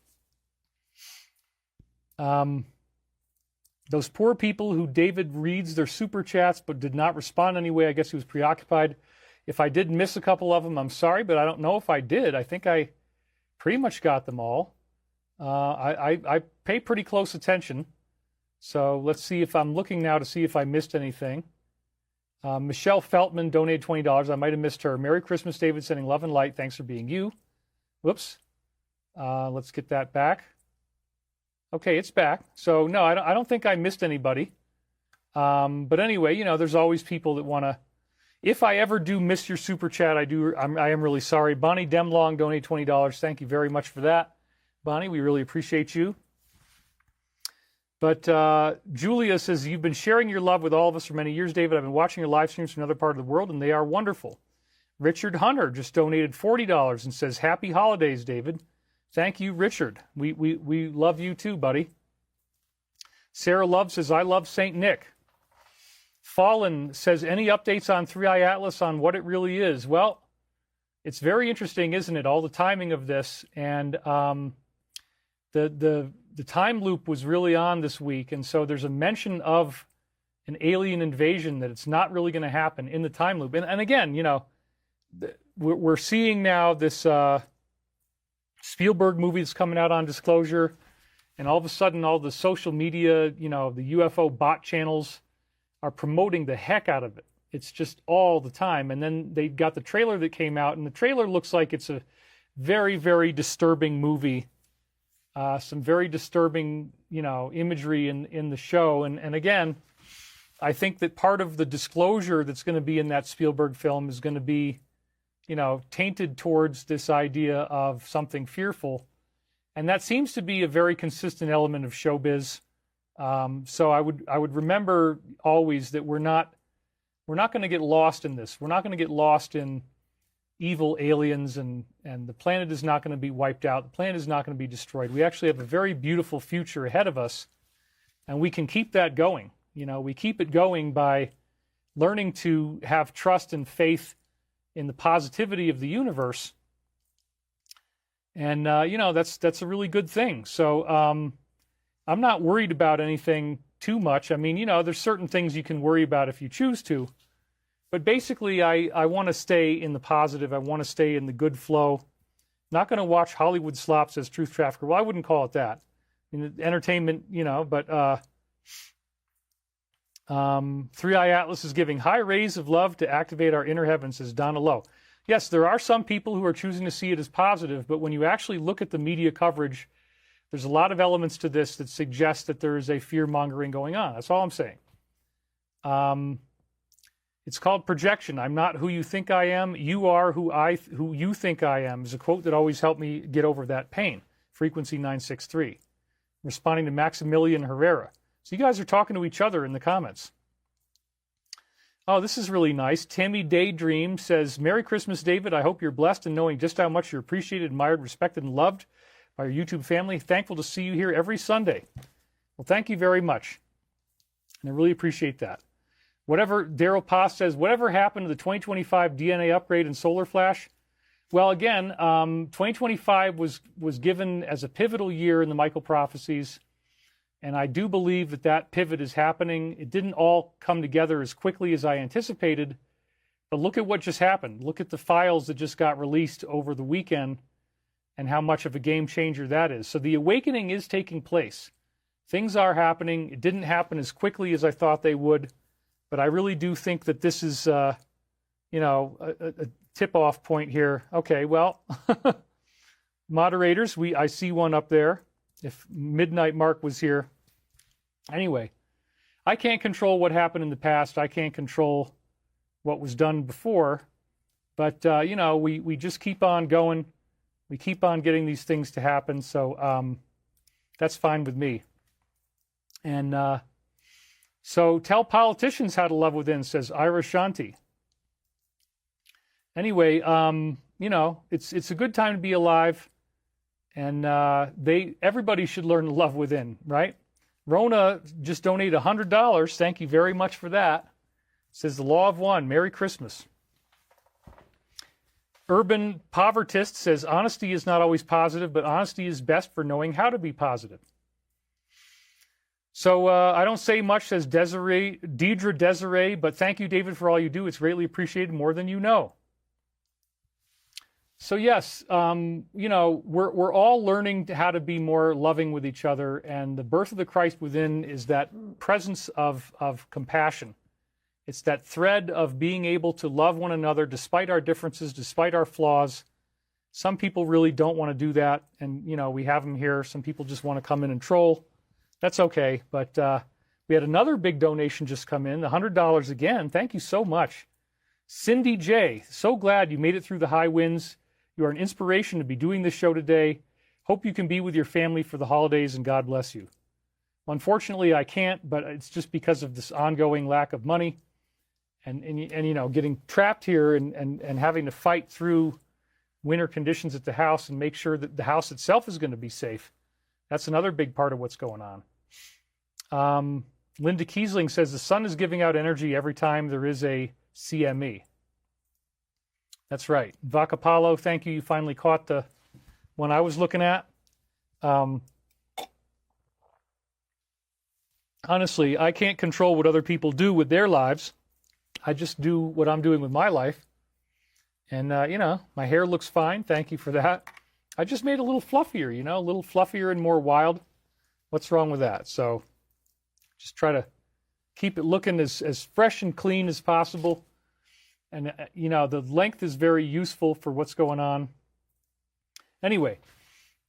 Those poor people who David reads their super chats but did not respond anyway, I guess he was preoccupied. If I did miss a couple of them, I'm sorry, but I don't know if I did. I think I pretty much got them all. I pay pretty close attention. So let's see if I'm looking now to see if I missed anything. Michelle Feltman donated $20. I might have missed her. Merry Christmas, David, sending love and light. Thanks for being you. Whoops. Let's get that back. Okay, it's back. So no, I don't think I missed anybody. But anyway, there's always people that want to. If I ever do miss your super chat, I am really sorry. Bonnie Demlong donated $20. Thank you very much for that, Bonnie. We really appreciate you. But Julia says, you've been sharing your love with all of us for many years, David. I've been watching your live streams from another part of the world, and they are wonderful. Richard Hunter just donated $40 and says, happy holidays, David. Thank you, Richard. We love you too, buddy. Sarah Love says, I love St. Nick. Fallen says, any updates on 3i Atlas on what it really is? Well, it's very interesting, isn't it? All the timing of this, and the time loop was really on this week, and so there's a mention of an alien invasion that it's not really going to happen in the time loop. And again, we're seeing now this Spielberg movie that's coming out on Disclosure, and all of a sudden all the social media, the UFO bot channels are promoting the heck out of it. It's just all the time. And then they got the trailer that came out, and the trailer looks like it's a very, very disturbing movie. Some very disturbing, imagery in the show. And again, I think that part of the disclosure that's going to be in that Spielberg film is going to be, tainted towards this idea of something fearful. And that seems to be a very consistent element of showbiz. So I would remember always that we're not going to get lost in this. We're not going to get lost in evil aliens, and the planet is not going to be wiped out. The planet is not going to be destroyed. We actually have a very beautiful future ahead of us, and we can keep that going. We keep it going by learning to have trust and faith in the positivity of the universe. And, that's a really good thing. So I'm not worried about anything too much. I mean, there's certain things you can worry about if you choose to. But basically, I want to stay in the positive. I want to stay in the good flow. Not going to watch Hollywood slop, says Truth Trafficker. Well, I wouldn't call it that. I mean, entertainment, but Three Eye Atlas is giving high rays of love to activate our inner heaven, says Donna Lowe. Yes, there are some people who are choosing to see it as positive, but when you actually look at the media coverage, there's a lot of elements to this that suggest that there is a fear-mongering going on. That's all I'm saying. It's called projection. I'm not who you think I am. You are who you think I am, is a quote that always helped me get over that pain. Frequency 963. Responding to Maximilian Herrera. So you guys are talking to each other in the comments. Oh, this is really nice. Tammy Daydream says, Merry Christmas, David. I hope you're blessed in knowing just how much you're appreciated, admired, respected, and loved by your YouTube family. Thankful to see you here every Sunday. Well, thank you very much. And I really appreciate that. Whatever, Daryl Poss says, whatever happened to the 2025 DNA upgrade and solar flash? Well, again, 2025 was given as a pivotal year in the Michael prophecies. And I do believe that that pivot is happening. It didn't all come together as quickly as I anticipated. But look at what just happened. Look at the files that just got released over the weekend and how much of a game changer that is. So the awakening is taking place. Things are happening. It didn't happen as quickly as I thought they would. But I really do think that this is, a tip-off point here. Okay, well, moderators, I see one up there. If Midnight Mark was here. Anyway, I can't control what happened in the past. I can't control what was done before. But, we just keep on going. We keep on getting these things to happen. So that's fine with me. And so tell politicians how to love within, says Ira Shanti. Anyway, it's a good time to be alive. And everybody should learn to love within, right? Rona just donated $100. Thank you very much for that. Says the law of one. Merry Christmas. Urban Povertist says honesty is not always positive, but honesty is best for knowing how to be positive. So I don't say much, says Deidre Desiree, but thank you, David, for all you do. It's greatly appreciated, more than you know. So yes, we're all learning how to be more loving with each other, and the birth of the Christ within is that presence of compassion. It's that thread of being able to love one another despite our differences, despite our flaws. Some people really don't want to do that, and we have them here. Some people just want to come in and troll. That's okay, but we had another big donation just come in, $100 again. Thank you so much. Cindy J, so glad you made it through the high winds. You are an inspiration to be doing this show today. Hope you can be with your family for the holidays, and God bless you. Unfortunately, I can't, but it's just because of this ongoing lack of money and getting trapped here and having to fight through winter conditions at the house and make sure that the house itself is going to be safe. That's another big part of what's going on. Linda Kiesling says the sun is giving out energy every time there is a CME. That's right. Vacapalo, thank you. You finally caught the one I was looking at. Honestly, I can't control what other people do with their lives. I just do what I'm doing with my life. And, my hair looks fine. Thank you for that. I just made it a little fluffier, a little fluffier and more wild. What's wrong with that? So just try to keep it looking as fresh and clean as possible. And, the length is very useful for what's going on. Anyway,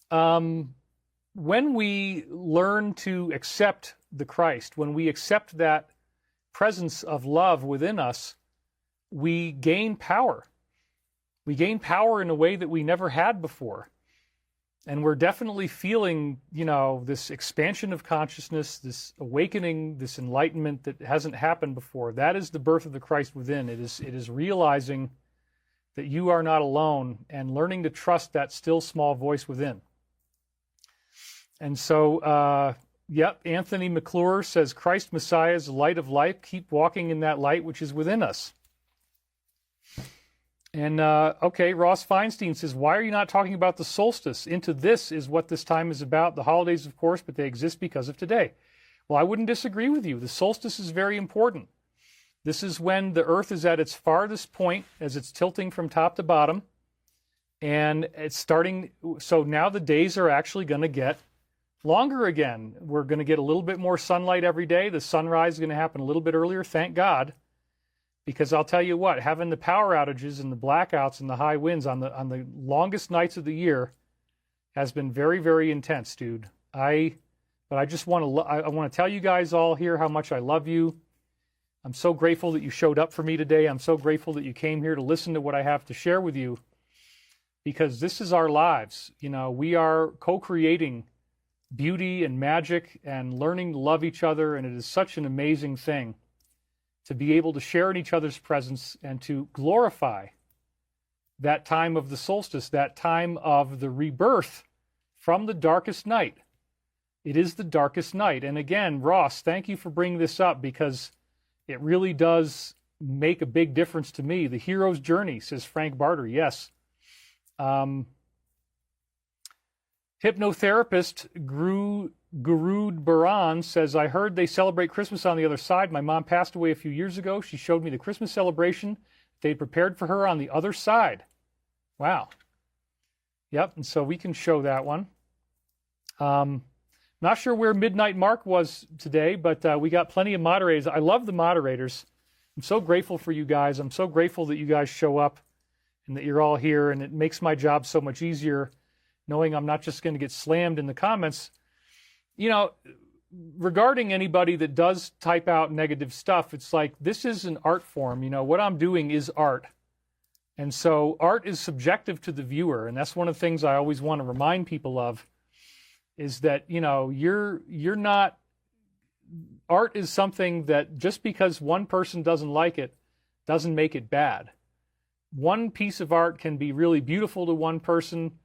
when we learn to accept the Christ, when we accept that presence of love within us, we gain power. We gain power in a way that we never had before. And we're definitely feeling, this expansion of consciousness, this awakening, this enlightenment that hasn't happened before. That is the birth of the Christ within. It is realizing that you are not alone and learning to trust that still small voice within. And so, Anthony McClure says, Christ Messiah is the light of life. Keep walking in that light which is within us. And, Ross Feinstein says, why are you not talking about the solstice? Into this is what this time is about. The holidays, of course, but they exist because of today. Well, I wouldn't disagree with you. The solstice is very important. This is when the Earth is at its farthest point as it's tilting from top to bottom. And it's starting, so now the days are actually going to get longer again. We're going to get a little bit more sunlight every day. The sunrise is going to happen a little bit earlier, thank God. Because I'll tell you what, having the power outages and the blackouts and the high winds on the longest nights of the year has been very, very intense, dude. But I just want to tell you guys all here how much I love you. I'm so grateful that you showed up for me today. I'm so grateful that you came here to listen to what I have to share with you, because this is our lives. You know, we are co-creating beauty and magic and learning to love each other, and it is such an amazing thing to be able to share in each other's presence and to glorify that time of the solstice, that time of the rebirth from the darkest night. It is the darkest night. And again, Ross, thank you for bringing this up, because it really does make a big difference to me. The hero's journey, says Frank Barter. Yes. Hypnotherapist Gurud Baran says, I heard they celebrate Christmas on the other side. My mom passed away a few years ago. She showed me the Christmas celebration they prepared for her on the other side. Wow. Yep, and so we can show that one. Not sure where Midnight Mark was today, but we got plenty of moderators. I love the moderators. I'm so grateful for you guys. I'm so grateful that you guys show up and that you're all here, and it makes my job so much easier knowing I'm not just going to get slammed in the comments. You know, regarding anybody that does type out negative stuff, it's like, this is an art form. You know, what I'm doing is art. And so art is subjective to the viewer. And that's one of the things I always want to remind people of, is that, you know, you're not, art is something that just because one person doesn't like it, doesn't make it bad. One piece of art can be really beautiful to one person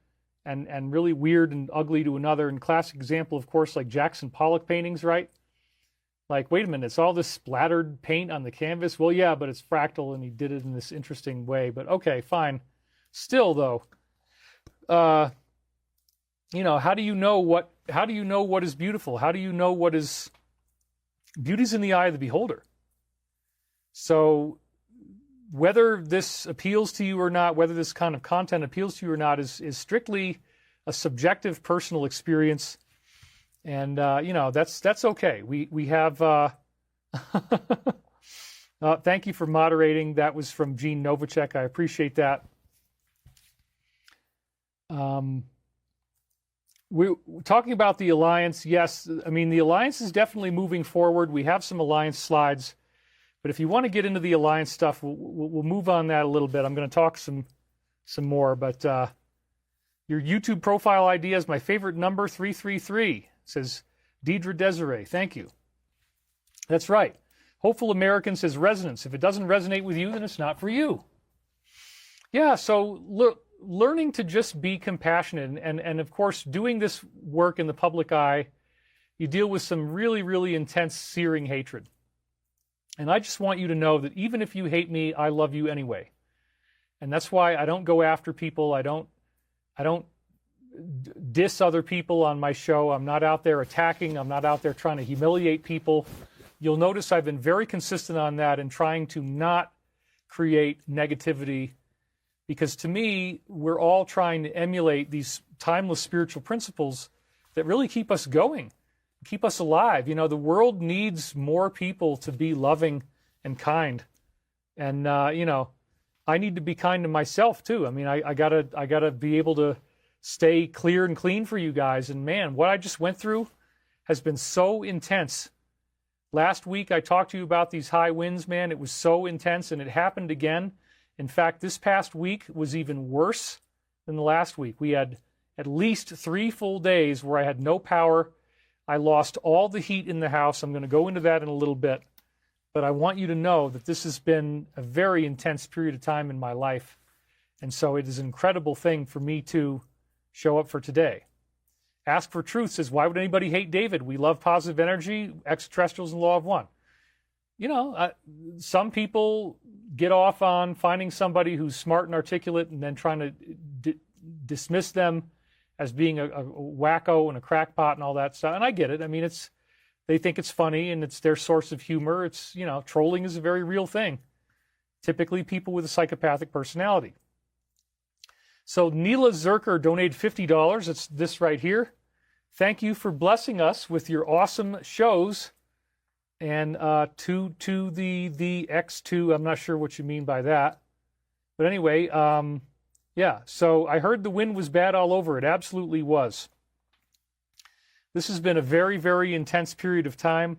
and really weird and ugly to another. And classic example, of course, like Jackson Pollock paintings, right? Like, wait a minute, it's all this splattered paint on the canvas. Well, yeah, but it's fractal and he did it in this interesting way. But okay, fine. Still, though, you know, how do you know what is beautiful? How do you know what is, beauty's in the eye of the beholder. So whether this appeals to you or not, whether this kind of content appeals to you or not, is strictly a subjective personal experience. And, you know, that's okay. We have, thank you for moderating. That was from Gene Novacek. I appreciate that. We're talking about the Alliance. Yes, I mean, the Alliance is definitely moving forward. We have some Alliance slides. But if you want to get into the Alliance stuff, we'll move on that a little bit. I'm going to talk some more. But your YouTube profile ID is my favorite number, 333, says Deidre Desiree. Thank you. That's right. Hopeful American says resonance. If it doesn't resonate with you, then it's not for you. Yeah, so learning to just be compassionate. And of course, doing this work in the public eye, you deal with some really, really intense, searing hatred. And I just want you to know that even if you hate me, I love you anyway. And that's why I don't go after people. I don't diss other people on my show. I'm not out there attacking. I'm not out there trying to humiliate people. You'll notice I've been very consistent on that and trying to not create negativity, because to me, we're all trying to emulate these timeless spiritual principles that really keep us going. Keep us alive. You know, the world needs more people to be loving and kind. And, you know, I need to be kind to myself too. I mean, I gotta be able to stay clear and clean for you guys. And man, what I just went through has been so intense. Last week, I talked to you about these high winds, man. It was so intense, and it happened again. In fact, this past week was even worse than the last week. We had at least 3 full days where I had no power. I lost all the heat in the house. I'm going to go into that in a little bit. But I want you to know that this has been a very intense period of time in my life. And so it is an incredible thing for me to show up for today. Ask for Truth says, why would anybody hate David? We love positive energy, extraterrestrials, and law of one. You know, some people get off on finding somebody who's smart and articulate and then trying to dismiss them as being a wacko and a crackpot and all that stuff. And I get it. I mean, they think it's funny and it's their source of humor. It's, you know, trolling is a very real thing. Typically people with a psychopathic personality. So Neela Zerker donated $50. It's this right here. Thank you for blessing us with your awesome shows. And to the X2, I'm not sure what you mean by that. But anyway, yeah, so I heard the wind was bad all over. It absolutely was. This has been a very, very intense period of time.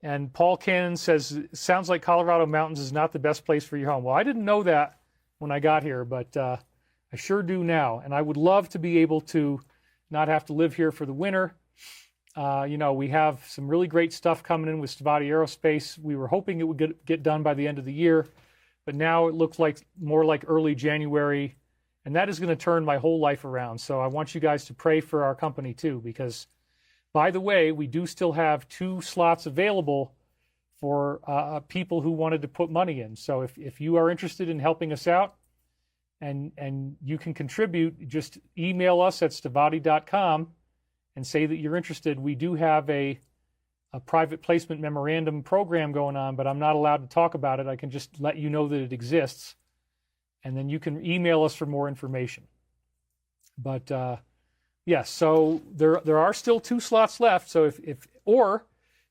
And Paul Cannon says, sounds like Colorado Mountains is not the best place for your home. Well, I didn't know that when I got here, but I sure do now. And I would love to be able to not have to live here for the winter. You know, we have some really great stuff coming in with Stavati Aerospace. We were hoping it would get done by the end of the year, but now it looks like more like early January, and that is going to turn my whole life around. So I want you guys to pray for our company too, because, by the way, we do still have 2 slots available for people who wanted to put money in. So if you are interested in helping us out and you can contribute, just email us at stavati.com and say that you're interested. We do have a private placement memorandum program going on, but I'm not allowed to talk about it. I can just let you know that it exists, and then you can email us for more information. But yes, so there are still 2 slots left. So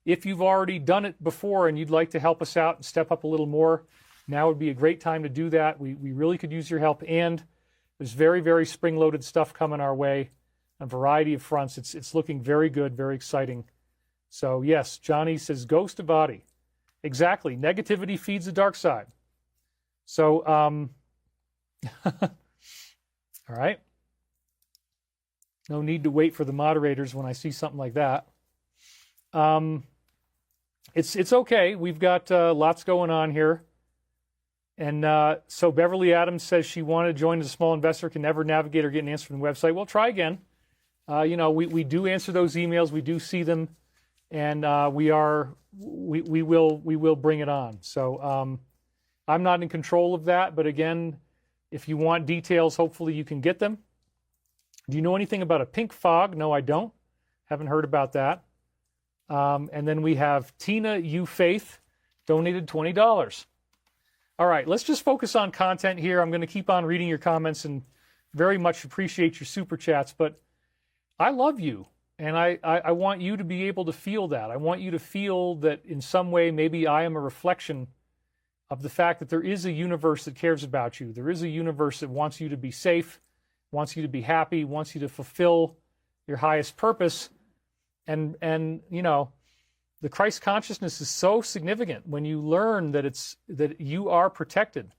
if you've already done it before and you'd like to help us out and step up a little more, now would be a great time to do that. We really could use your help, and there's very, very spring-loaded stuff coming our way. A variety of fronts. It's looking very good, very exciting. So yes, Johnny says, go Stavati. Exactly. Negativity feeds the dark side. So, all right. No need to wait for the moderators when I see something like that. It's okay. We've got lots going on here. And so Beverly Adams says she wanted to join as a small investor, can never navigate or get an answer from the website. Well, try again. You know, we do answer those emails. We do see them, and we will bring it on. So I'm not in control of that, but again, if you want details, hopefully you can get them. Do you know anything about a pink fog? No, I don't. Haven't heard about that. And then we have Tina U Faith donated $20. All right, let's just focus on content here. I'm going to keep on reading your comments and very much appreciate your super chats, but I love you, and I want you to be able to feel that. I want you to feel that in some way maybe I am a reflection of the fact that there is a universe that cares about you. There is a universe that wants you to be safe, wants you to be happy, wants you to fulfill your highest purpose. And you know, the Christ consciousness is so significant when you learn that you are protected,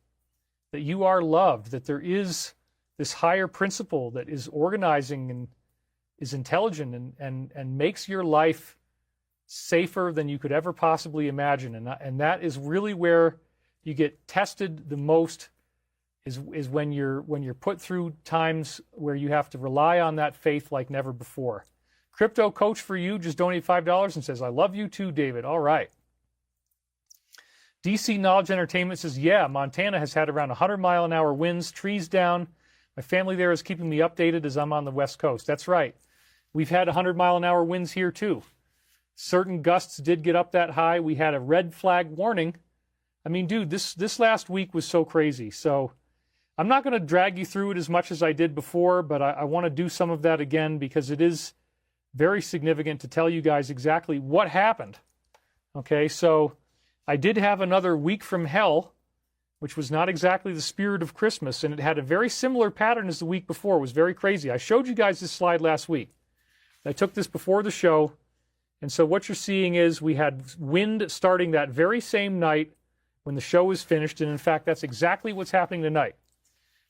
that you are loved, that there is this higher principle that is organizing and is intelligent and makes your life safer than you could ever possibly imagine. And that is really where you get tested the most, is when you're put through times where you have to rely on that faith like never before. Crypto Coach for You just donated $5 and says, I love you too, David. All right. DC Knowledge Entertainment says, yeah, Montana has had around 100-mile-an-hour winds, trees down. My family there is keeping me updated as I'm on the West Coast. That's right. We've had 100-mile-an-hour winds here too. Certain gusts did get up that high. We had a red flag warning. I mean, dude, this last week was so crazy. So I'm not going to drag you through it as much as I did before, but I want to do some of that again because it is very significant to tell you guys exactly what happened. Okay, so I did have another week from hell, which was not exactly the spirit of Christmas, and it had a very similar pattern as the week before. It was very crazy. I showed you guys this slide last week. I took this before the show, and so what you're seeing is we had wind starting that very same night when the show was finished, and in fact, that's exactly what's happening tonight.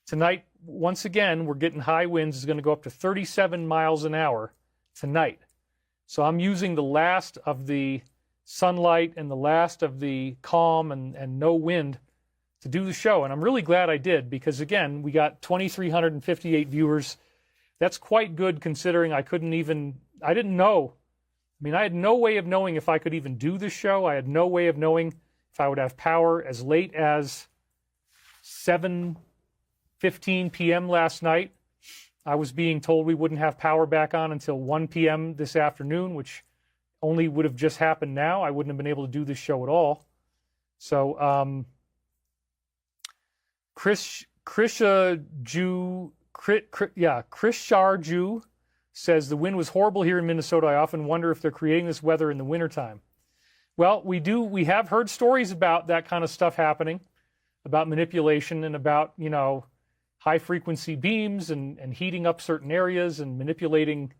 Tonight, once again, we're getting high winds. It's going to go up to 37 miles an hour tonight. So I'm using the last of the sunlight and the last of the calm and no wind to do the show. And I'm really glad I did because, again, we got 2,358 viewers. That's quite good considering I didn't know. I mean, I had no way of knowing if I could even do this show. I had no way of knowing if I would have power as late as 7:15 p.m. last night. I was being told we wouldn't have power back on until 1 p.m. this afternoon, which only would have just happened now. I wouldn't have been able to do this show at all. So Chris Krisharju says the wind was horrible here in Minnesota. I often wonder if they're creating this weather in the wintertime. Well, we have heard stories about that kind of stuff happening, about manipulation and about, high frequency beams and heating up certain areas and manipulating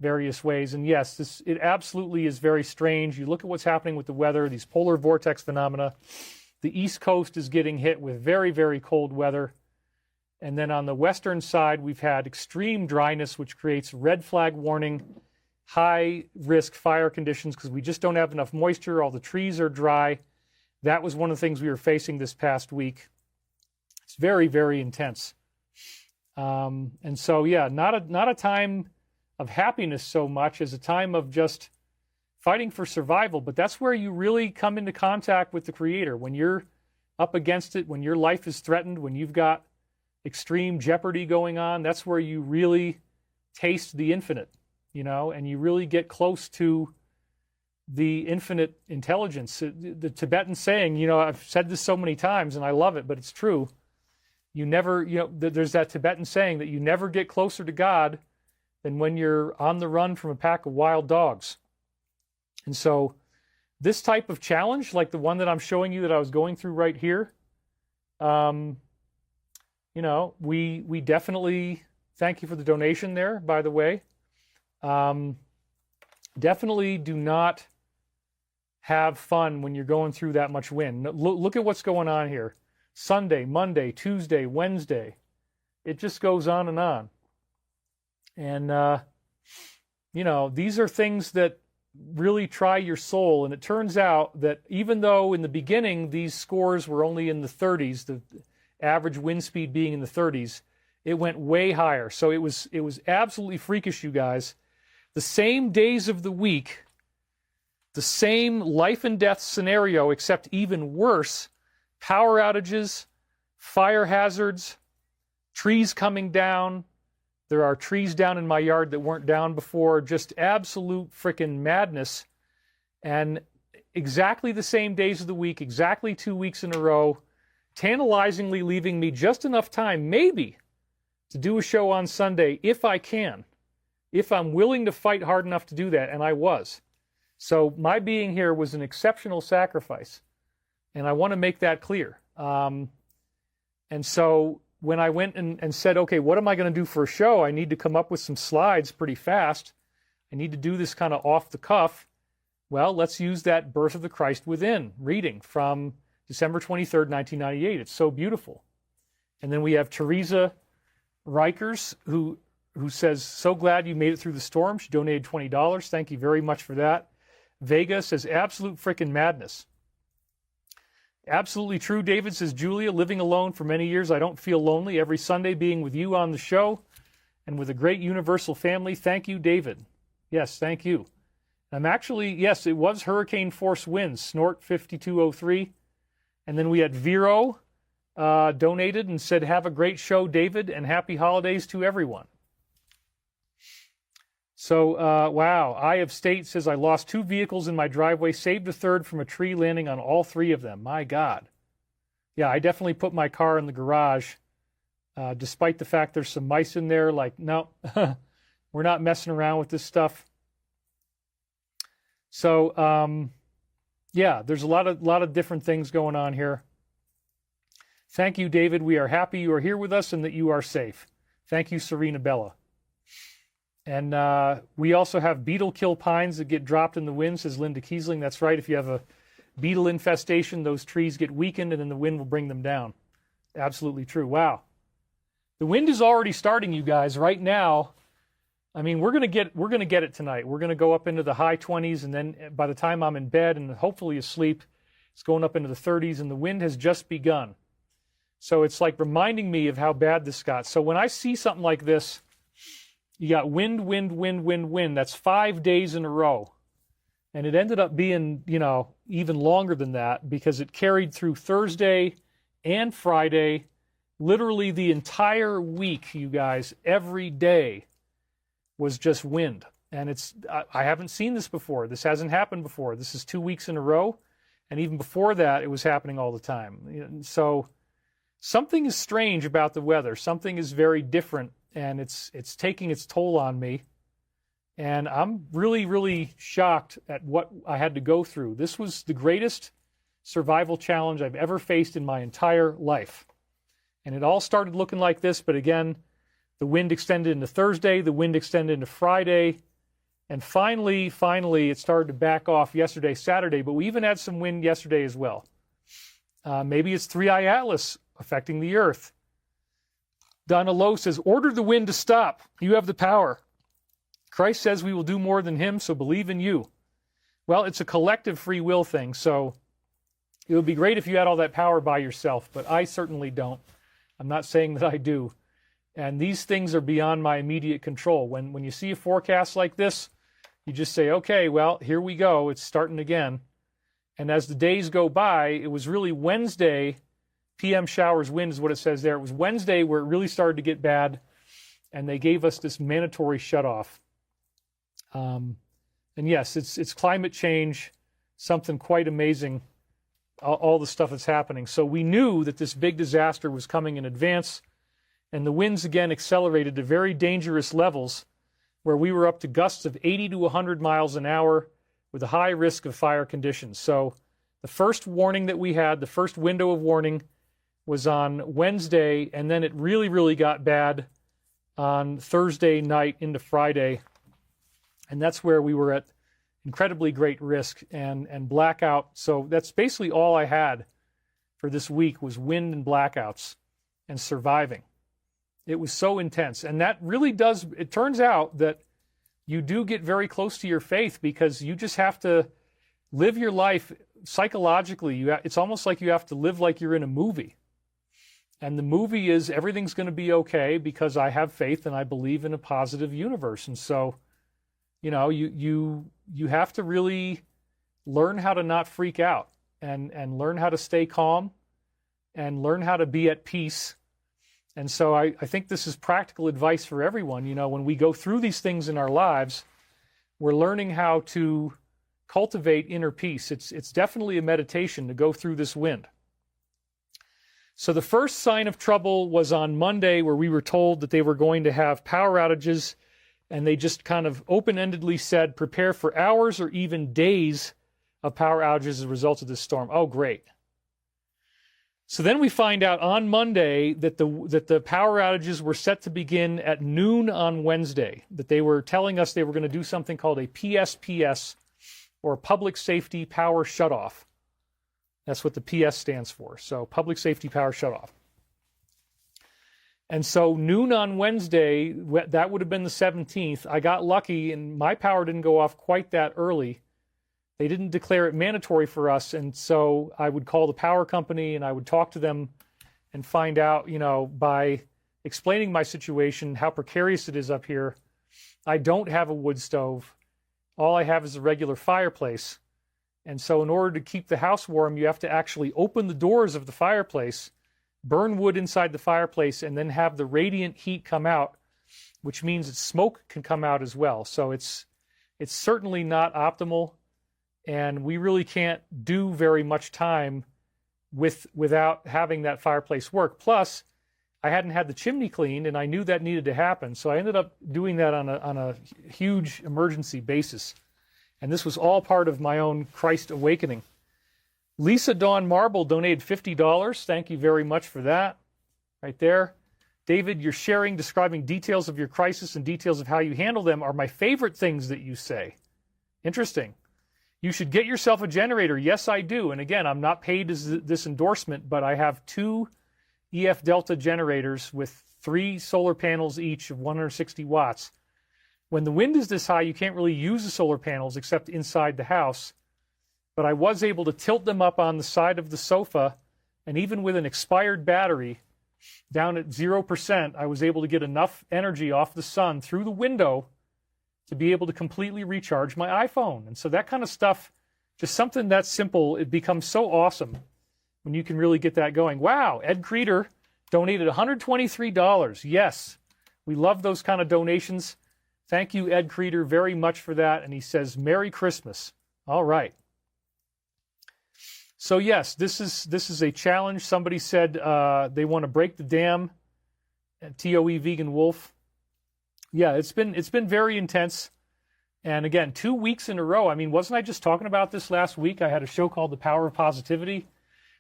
various ways. And yes, it absolutely is very strange. You look at what's happening with the weather, these polar vortex phenomena. The East Coast is getting hit with very, very cold weather. And then on the western side, we've had extreme dryness, which creates red flag warning, high risk fire conditions because we just don't have enough moisture. All the trees are dry. That was one of the things we were facing this past week. It's very, very intense. And so, yeah, not a time of happiness so much as a time of just fighting for survival. But that's where you really come into contact with the Creator. When you're up against it, when your life is threatened, when you've got extreme jeopardy going on, that's where you really taste the infinite, and you really get close to the infinite intelligence. The Tibetan saying, I've said this so many times and I love it, but it's true. You never, there's that Tibetan saying that you never get closer to God than when you're on the run from a pack of wild dogs. And so this type of challenge, like the one that I'm showing you that I was going through right here, we definitely, thank you for the donation there, by the way. Definitely do not have fun when you're going through that much wind. Look at what's going on here. Sunday, Monday, Tuesday, Wednesday. It just goes on and on. And, these are things that really try your soul. And it turns out that even though in the beginning these scores were only in the 30s, the average wind speed being in the 30s, it went way higher. So it was absolutely freakish, you guys. The same days of the week, the same life and death scenario, except even worse. Power outages, fire hazards, trees coming down. There are trees down in my yard that weren't down before. Just absolute freaking madness. And exactly the same days of the week, exactly 2 weeks in a row, tantalizingly leaving me just enough time, maybe, to do a show on Sunday if I can, if I'm willing to fight hard enough to do that, and I was. So my being here was an exceptional sacrifice. And I want to make that clear. And so when I went and said, okay, what am I going to do for a show? I need to come up with some slides pretty fast. I need to do this kind of off the cuff. Well, let's use that Birth of the Christ Within reading from December 23rd, 1998. It's so beautiful. And then we have Teresa Rikers, who says, so glad you made it through the storm. She donated $20. Thank you very much for that. Vega says, absolute freaking madness. Absolutely true. David says, Julia, living alone for many years, I don't feel lonely. Every Sunday being with you on the show and with a great universal family. Thank you, David. Yes, thank you. I'm actually, yes, it was hurricane force winds, Snort 5203. And then we had Vero donated and said, have a great show, David, and happy holidays to everyone. So, wow, Eye of State says, I lost 2 vehicles in my driveway, saved a third from a tree landing on all 3 of them. My God. Yeah, I definitely put my car in the garage, despite the fact there's some mice in there. Like, no, we're not messing around with this stuff. So, yeah, there's a lot of different things going on here. Thank you, David. We are happy you are here with us and that you are safe. Thank you, Serena Bella. And we also have beetle kill pines that get dropped in the wind, says Linda Kiesling. That's right. If you have a beetle infestation, those trees get weakened and then the wind will bring them down. Absolutely true. Wow. The wind is already starting, you guys, right now. I mean, we're gonna get it tonight. We're gonna go up into the high 20s, and then by the time I'm in bed and hopefully asleep, it's going up into the 30s, and the wind has just begun. So it's like reminding me of how bad this got. So when I see something like this, you got wind, wind, wind, wind, wind. That's 5 days in a row. And it ended up being, even longer than that because it carried through Thursday and Friday, literally the entire week, you guys, every day was just wind. And I haven't seen this before. This hasn't happened before. This is 2 weeks in a row. And even before that, it was happening all the time. So something is strange about the weather. Something is very different, and it's taking its toll on me. And I'm really, really shocked at what I had to go through. This was the greatest survival challenge I've ever faced in my entire life. And it all started looking like this, but again, the wind extended into Thursday, the wind extended into Friday, and finally, it started to back off yesterday, Saturday, but we even had some wind yesterday as well. Maybe it's 3i Atlas affecting the Earth. Donna Lowe says, order the wind to stop. You have the power. Christ says we will do more than him, so believe in you. Well, it's a collective free will thing, so it would be great if you had all that power by yourself, but I certainly don't. I'm not saying that I do. And these things are beyond my immediate control. When you see a forecast like this, you just say, okay, well, here we go. It's starting again. And as the days go by, it was really Wednesday, PM showers, wind is what it says there. It was Wednesday where it really started to get bad, and they gave us this mandatory shutoff. And yes, it's climate change, something quite amazing, all the stuff that's happening. So we knew that this big disaster was coming in advance, and the winds again accelerated to very dangerous levels where we were up to gusts of 80 to 100 miles an hour with a high risk of fire conditions. So the first warning that we had, the first window of warning, was on Wednesday, and then it really, really got bad on Thursday night into Friday. And that's where we were at incredibly great risk and blackout. So that's basically all I had for this week was wind and blackouts and surviving. It was so intense. And that really does, it turns out that you do get very close to your faith because you just have to live your life psychologically. It's almost like you have to live like you're in a movie. And the movie is everything's going to be okay because I have faith and I believe in a positive universe. And so, you know, you have to really learn how to not freak out and learn how to stay calm and learn how to be at peace. And so I think this is practical advice for everyone. You know, when we go through these things in our lives, we're learning how to cultivate inner peace. It's definitely a meditation to go through this wind. So the first sign of trouble was on Monday, where we were told that they were going to have power outages, and they just kind of open-endedly said, prepare for hours or even days of power outages as a result of this storm. Oh, great. So then we find out on Monday that the power outages were set to begin at noon on Wednesday, that they were telling us they were going to do something called a PSPS, or Public Safety Power Shutoff. That's what the PS stands for. So Public Safety Power Shutoff. And so noon on Wednesday, that would have been the 17th. I got lucky and my power didn't go off quite that early. They didn't declare it mandatory for us. And so I would call the power company and I would talk to them and find out, you know, by explaining my situation, how precarious it is up here. I don't have a wood stove. All I have is a regular fireplace. And so in order to keep the house warm, you have to actually open the doors of the fireplace, burn wood inside the fireplace, and then have the radiant heat come out, which means that smoke can come out as well. So it's certainly not optimal, and we really can't do very much time without having that fireplace work. Plus, I hadn't had the chimney cleaned, and I knew that needed to happen, so I ended up doing that on a huge emergency basis. And this was all part of my own Christ awakening. Lisa Dawn Marble donated $50. Thank you very much for that. Right there. David, your sharing, describing details of your crisis and details of how you handle them are my favorite things that you say. Interesting. You should get yourself a generator. Yes, I do. And again, I'm not paid as this endorsement, but I have 2 EF Delta generators with 3 solar panels each of 160 watts. When the wind is this high, you can't really use the solar panels except inside the house. But I was able to tilt them up on the side of the sofa, and even with an expired battery down at 0%, I was able to get enough energy off the sun through the window to be able to completely recharge my iPhone. And so that kind of stuff, just something that simple, it becomes so awesome when you can really get that going. Wow, Ed Creeder donated $123. Yes, we love those kind of donations. Thank you, Ed Creeder, very much for that. And he says, Merry Christmas. All right. So yes, this is a challenge. Somebody said they want to break the dam at TOE Vegan Wolf. Yeah, it's been very intense. And again, 2 weeks in a row. I mean, wasn't I just talking about this last week? I had a show called The Power of Positivity.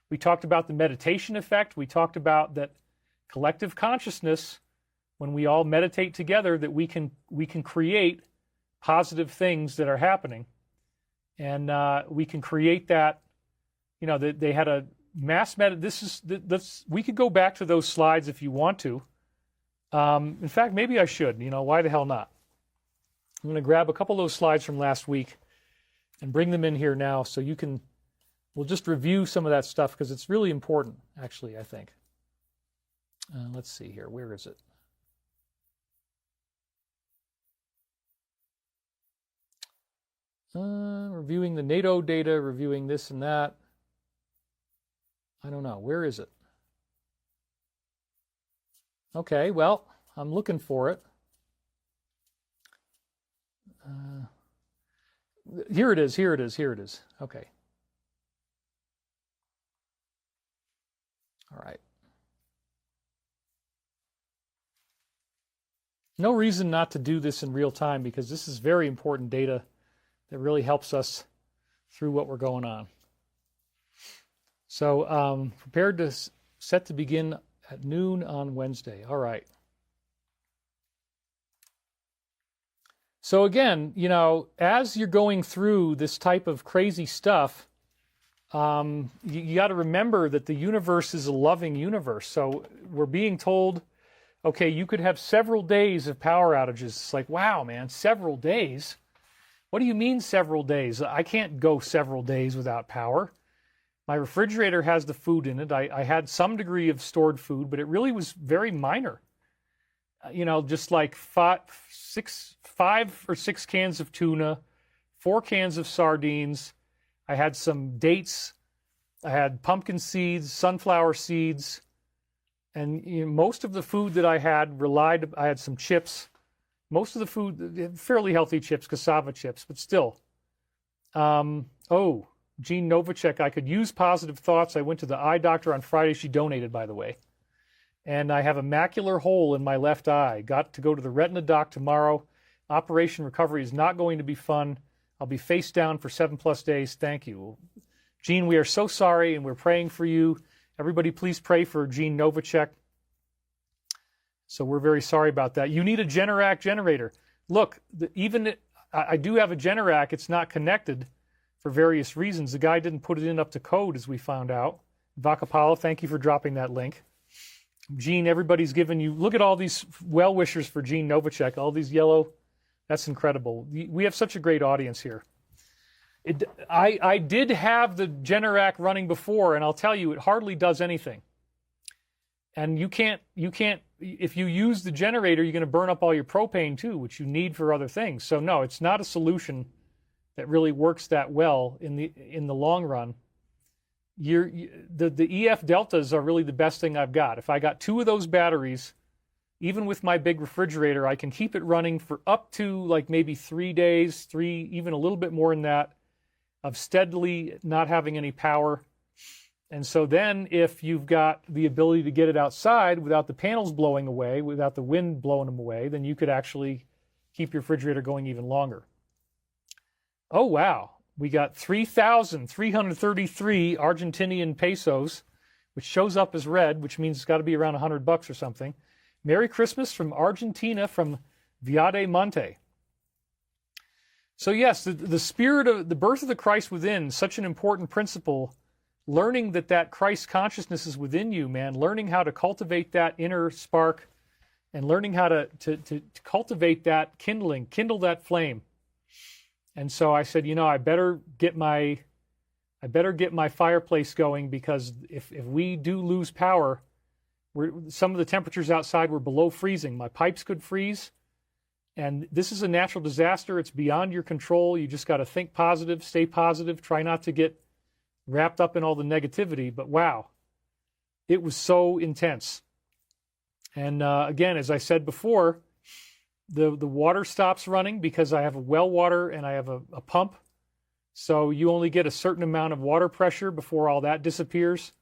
We talked about the meditation effect. We talked about that collective consciousness, when we all meditate together, that we can create positive things that are happening. And we can create that, you know, they had a mass we could go back to those slides if you want to. In fact, maybe I should, you know, why the hell not? I'm going to grab a couple of those slides from last week and bring them in here now so we'll just review some of that stuff because it's really important, actually, I think. Let's see here. Where is it? Reviewing the NATO data, reviewing this and that. I don't know. Where is it? Okay, well, I'm looking for it. Here it is. Okay. All right. No reason not to do this in real time because this is very important data that really helps us through what we're going on. So prepared to set to begin at noon on Wednesday. All right. So again, you know, as you're going through this type of crazy stuff, you got to remember that the universe is a loving universe. So we're being told, okay, you could have several days of power outages. It's like, wow, man, several days? What do you mean several days? I can't go several days without power. My refrigerator has the food in it. I had some degree of stored food, but it really was very minor. You know, just like 5 or 6 cans of tuna, 4 cans of sardines. I had some dates. I had pumpkin seeds, sunflower seeds. And you know, most of the food that I had I had some chips. Most of the food, fairly healthy chips, cassava chips, but still. Jean Novacek, I could use positive thoughts. I went to the eye doctor on Friday. She donated, by the way. And I have a macular hole in my left eye. Got to go to the retina doc tomorrow. Operation recovery is not going to be fun. I'll be face down for 7+ days. Thank you. Jean, we are so sorry, and we're praying for you. Everybody, please pray for Jean Novacek. So we're very sorry about that. You need a Generac generator. Look, I do have a Generac. It's not connected for various reasons. The guy didn't put it in up to code, as we found out. Vakapala, thank you for dropping that link. Gene, everybody's given you, look at all these well-wishers for Gene Novacek, all these yellow. That's incredible. We have such a great audience here. I did have the Generac running before, and I'll tell you, it hardly does anything. And you can't, if you use the generator, you're going to burn up all your propane too, which you need for other things. So no, it's not a solution that really works that well in the long run. The EF deltas are really the best thing I've got. If I got 2 of those batteries, even with my big refrigerator, I can keep it running for up to like maybe 3 days, even a little bit more than that, of steadily not having any power. And so then if you've got the ability to get it outside without the panels blowing away, without the wind blowing them away, then you could actually keep your refrigerator going even longer. Oh, wow. We got 3,333 Argentinian pesos, which shows up as red, which means it's got to be around $100 or something. Merry Christmas from Argentina, from Viade Monte. So yes, the spirit of the birth of the Christ within, such an important principle. Learning that Christ consciousness is within you, man. Learning how to cultivate that inner spark, and learning how to cultivate that kindle that flame. And so I said, I better get my fireplace going, because if we do lose power, some of the temperatures outside were below freezing. My pipes could freeze, and this is a natural disaster. It's beyond your control. You just got to think positive, stay positive, try not to get wrapped up in all the negativity. But wow, it was so intense. And again, as I said before, the water stops running because I have a well water and I have a pump. So you only get a certain amount of water pressure before all that disappears.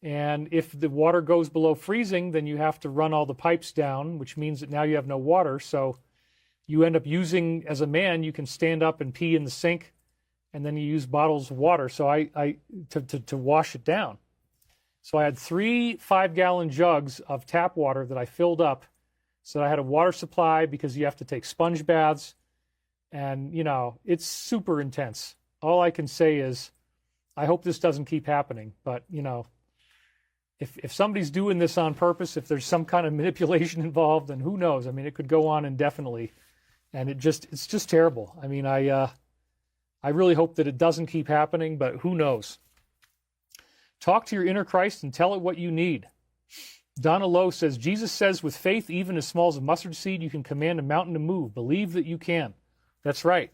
And if the water goes below freezing, then you have to run all the pipes down, which means that now you have no water. So you end up using, as a man, you can stand up and pee in the sink, and then you use bottles of water to wash it down. So I had 3 5-gallon jugs of tap water that I filled up, so I had a water supply, because you have to take sponge baths. And, it's super intense. All I can say is, I hope this doesn't keep happening. But, if somebody's doing this on purpose, if there's some kind of manipulation involved, then who knows? I mean, it could go on indefinitely. And it's just terrible. I mean, I really hope that it doesn't keep happening, but who knows? Talk to your inner Christ and tell it what you need. Donna Lowe says, Jesus says, with faith, even as small as a mustard seed, you can command a mountain to move. Believe that you can. That's right.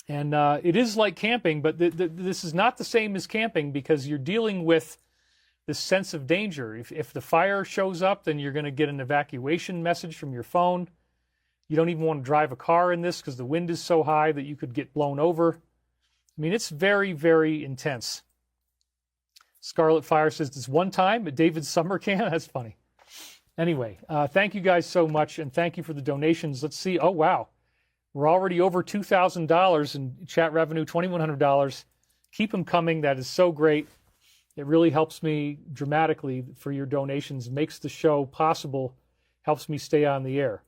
And it is like camping, but this is not the same as camping, because you're dealing with this sense of danger. If the fire shows up, then you're going to get an evacuation message from your phone. You don't even want to drive a car in this because the wind is so high that you could get blown over. I mean, it's very, very intense. Scarlet Fire says, this one time at David's summer camp? That's funny. Anyway, thank you guys so much, and thank you for the donations. Let's see. Oh, wow. We're already over $2,000 in chat revenue, $2,100. Keep them coming. That is so great. It really helps me dramatically for your donations, makes the show possible, helps me stay on the air.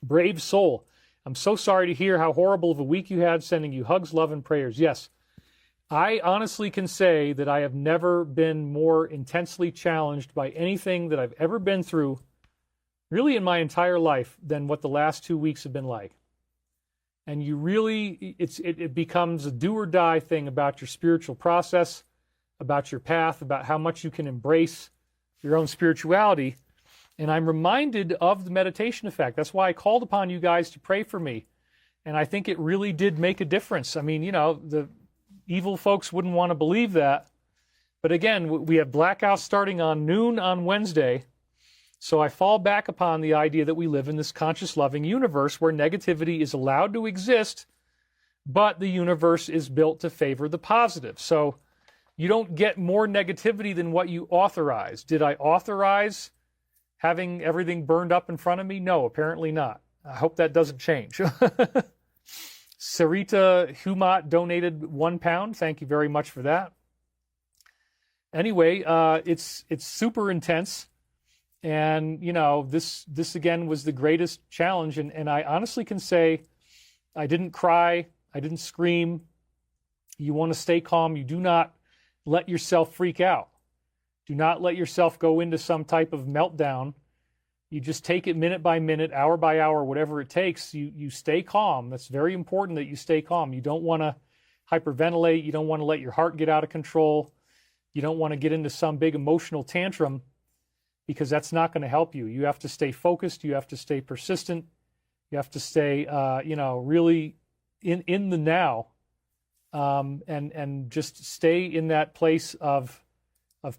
Brave Soul, I'm so sorry to hear how horrible of a week you had, sending you hugs, love, and prayers. Yes, I honestly can say that I have never been more intensely challenged by anything that I've ever been through, really in my entire life, than what the last 2 weeks have been like. And you really, it becomes a do or die thing about your spiritual process, about your path, about how much you can embrace your own spirituality. And I'm reminded of the meditation effect. That's why I called upon you guys to pray for me. And I think it really did make a difference. I mean, the evil folks wouldn't want to believe that. But again, we have blackouts starting on noon on Wednesday. So I fall back upon the idea that we live in this conscious, loving universe where negativity is allowed to exist, but the universe is built to favor the positive. So you don't get more negativity than what you authorize. Did I authorize having everything burned up in front of me? No, apparently not. I hope that doesn't change. Sarita Humat donated £1. Thank you very much for that. Anyway, it's super intense. And, this again was the greatest challenge. And I honestly can say I didn't cry. I didn't scream. You want to stay calm. You do not let yourself freak out. Do not let yourself go into some type of meltdown. You just take it minute by minute, hour by hour, whatever it takes. You stay calm. That's very important that you stay calm. You don't want to hyperventilate. You don't want to let your heart get out of control. You don't want to get into some big emotional tantrum, because that's not going to help you. You have to stay focused. You have to stay persistent. You have to stay, really in the now, and just stay in that place of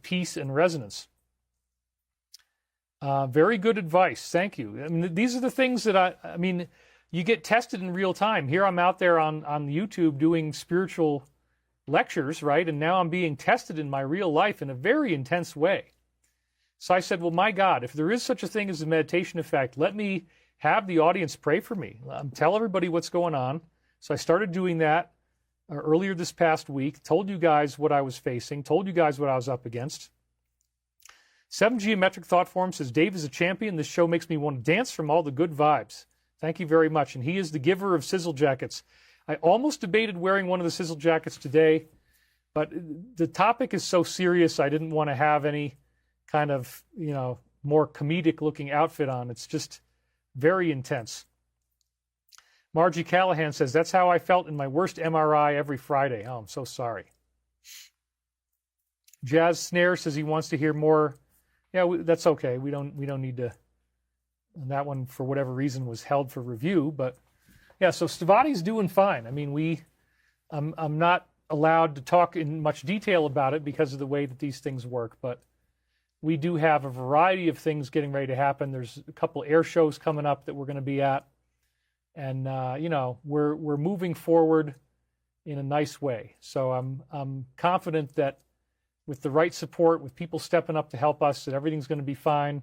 peace and resonance. Very good advice. Thank you. I mean, these are the things that you get tested in real time. Here I'm out there on YouTube doing spiritual lectures, right? And now I'm being tested in my real life in a very intense way. So I said, well, my God, if there is such a thing as a meditation effect, let me have the audience pray for me. Tell everybody what's going on. So I started doing that earlier this past week, told you guys what I was facing, told you guys what I was up against. 7 Geometric Thought Form says, Dave is a champion. This show makes me want to dance from all the good vibes. Thank you very much. And he is the giver of sizzle jackets. I almost debated wearing one of the sizzle jackets today, but the topic is so serious I didn't want to have any kind of, more comedic looking outfit on. It's just very intense. Margie Callahan says, that's how I felt in my worst MRI every Friday. Oh, I'm so sorry. Jazz Snare says he wants to hear more. Yeah, that's okay. We don't need to. And that one, for whatever reason, was held for review. But yeah, so Stavati's doing fine. I mean, I'm not allowed to talk in much detail about it because of the way that these things work, but we do have a variety of things getting ready to happen. There's a couple air shows coming up that we're going to be at. And, we're moving forward in a nice way. So I'm confident that with the right support, with people stepping up to help us, that everything's going to be fine.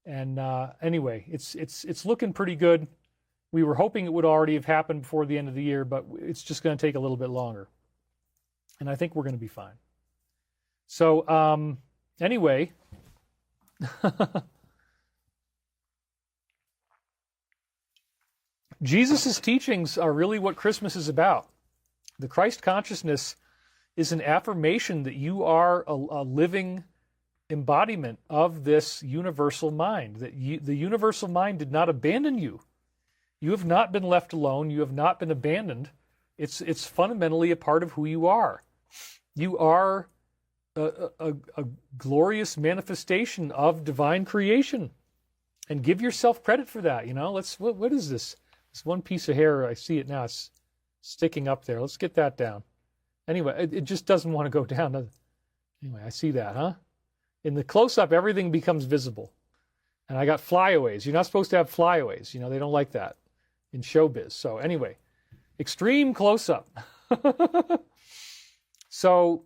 And anyway, it's looking pretty good. We were hoping it would already have happened before the end of the year, but it's just going to take a little bit longer. And I think we're going to be fine. So anyway, Jesus' teachings are really what Christmas is about. The Christ consciousness is an affirmation that you are a living embodiment of this universal mind, that the universal mind did not abandon you. You have not been left alone. You have not been abandoned. It's fundamentally a part of who you are. You are a glorious manifestation of divine creation. And give yourself credit for that. You know, what is this? This one piece of hair, I see it now. It's sticking up there. Let's get that down. Anyway, it just doesn't want to go down. Anyway, I see that, huh? In the close-up, everything becomes visible. And I got flyaways. You're not supposed to have flyaways. You know, they don't like that in showbiz. So anyway, extreme close-up. So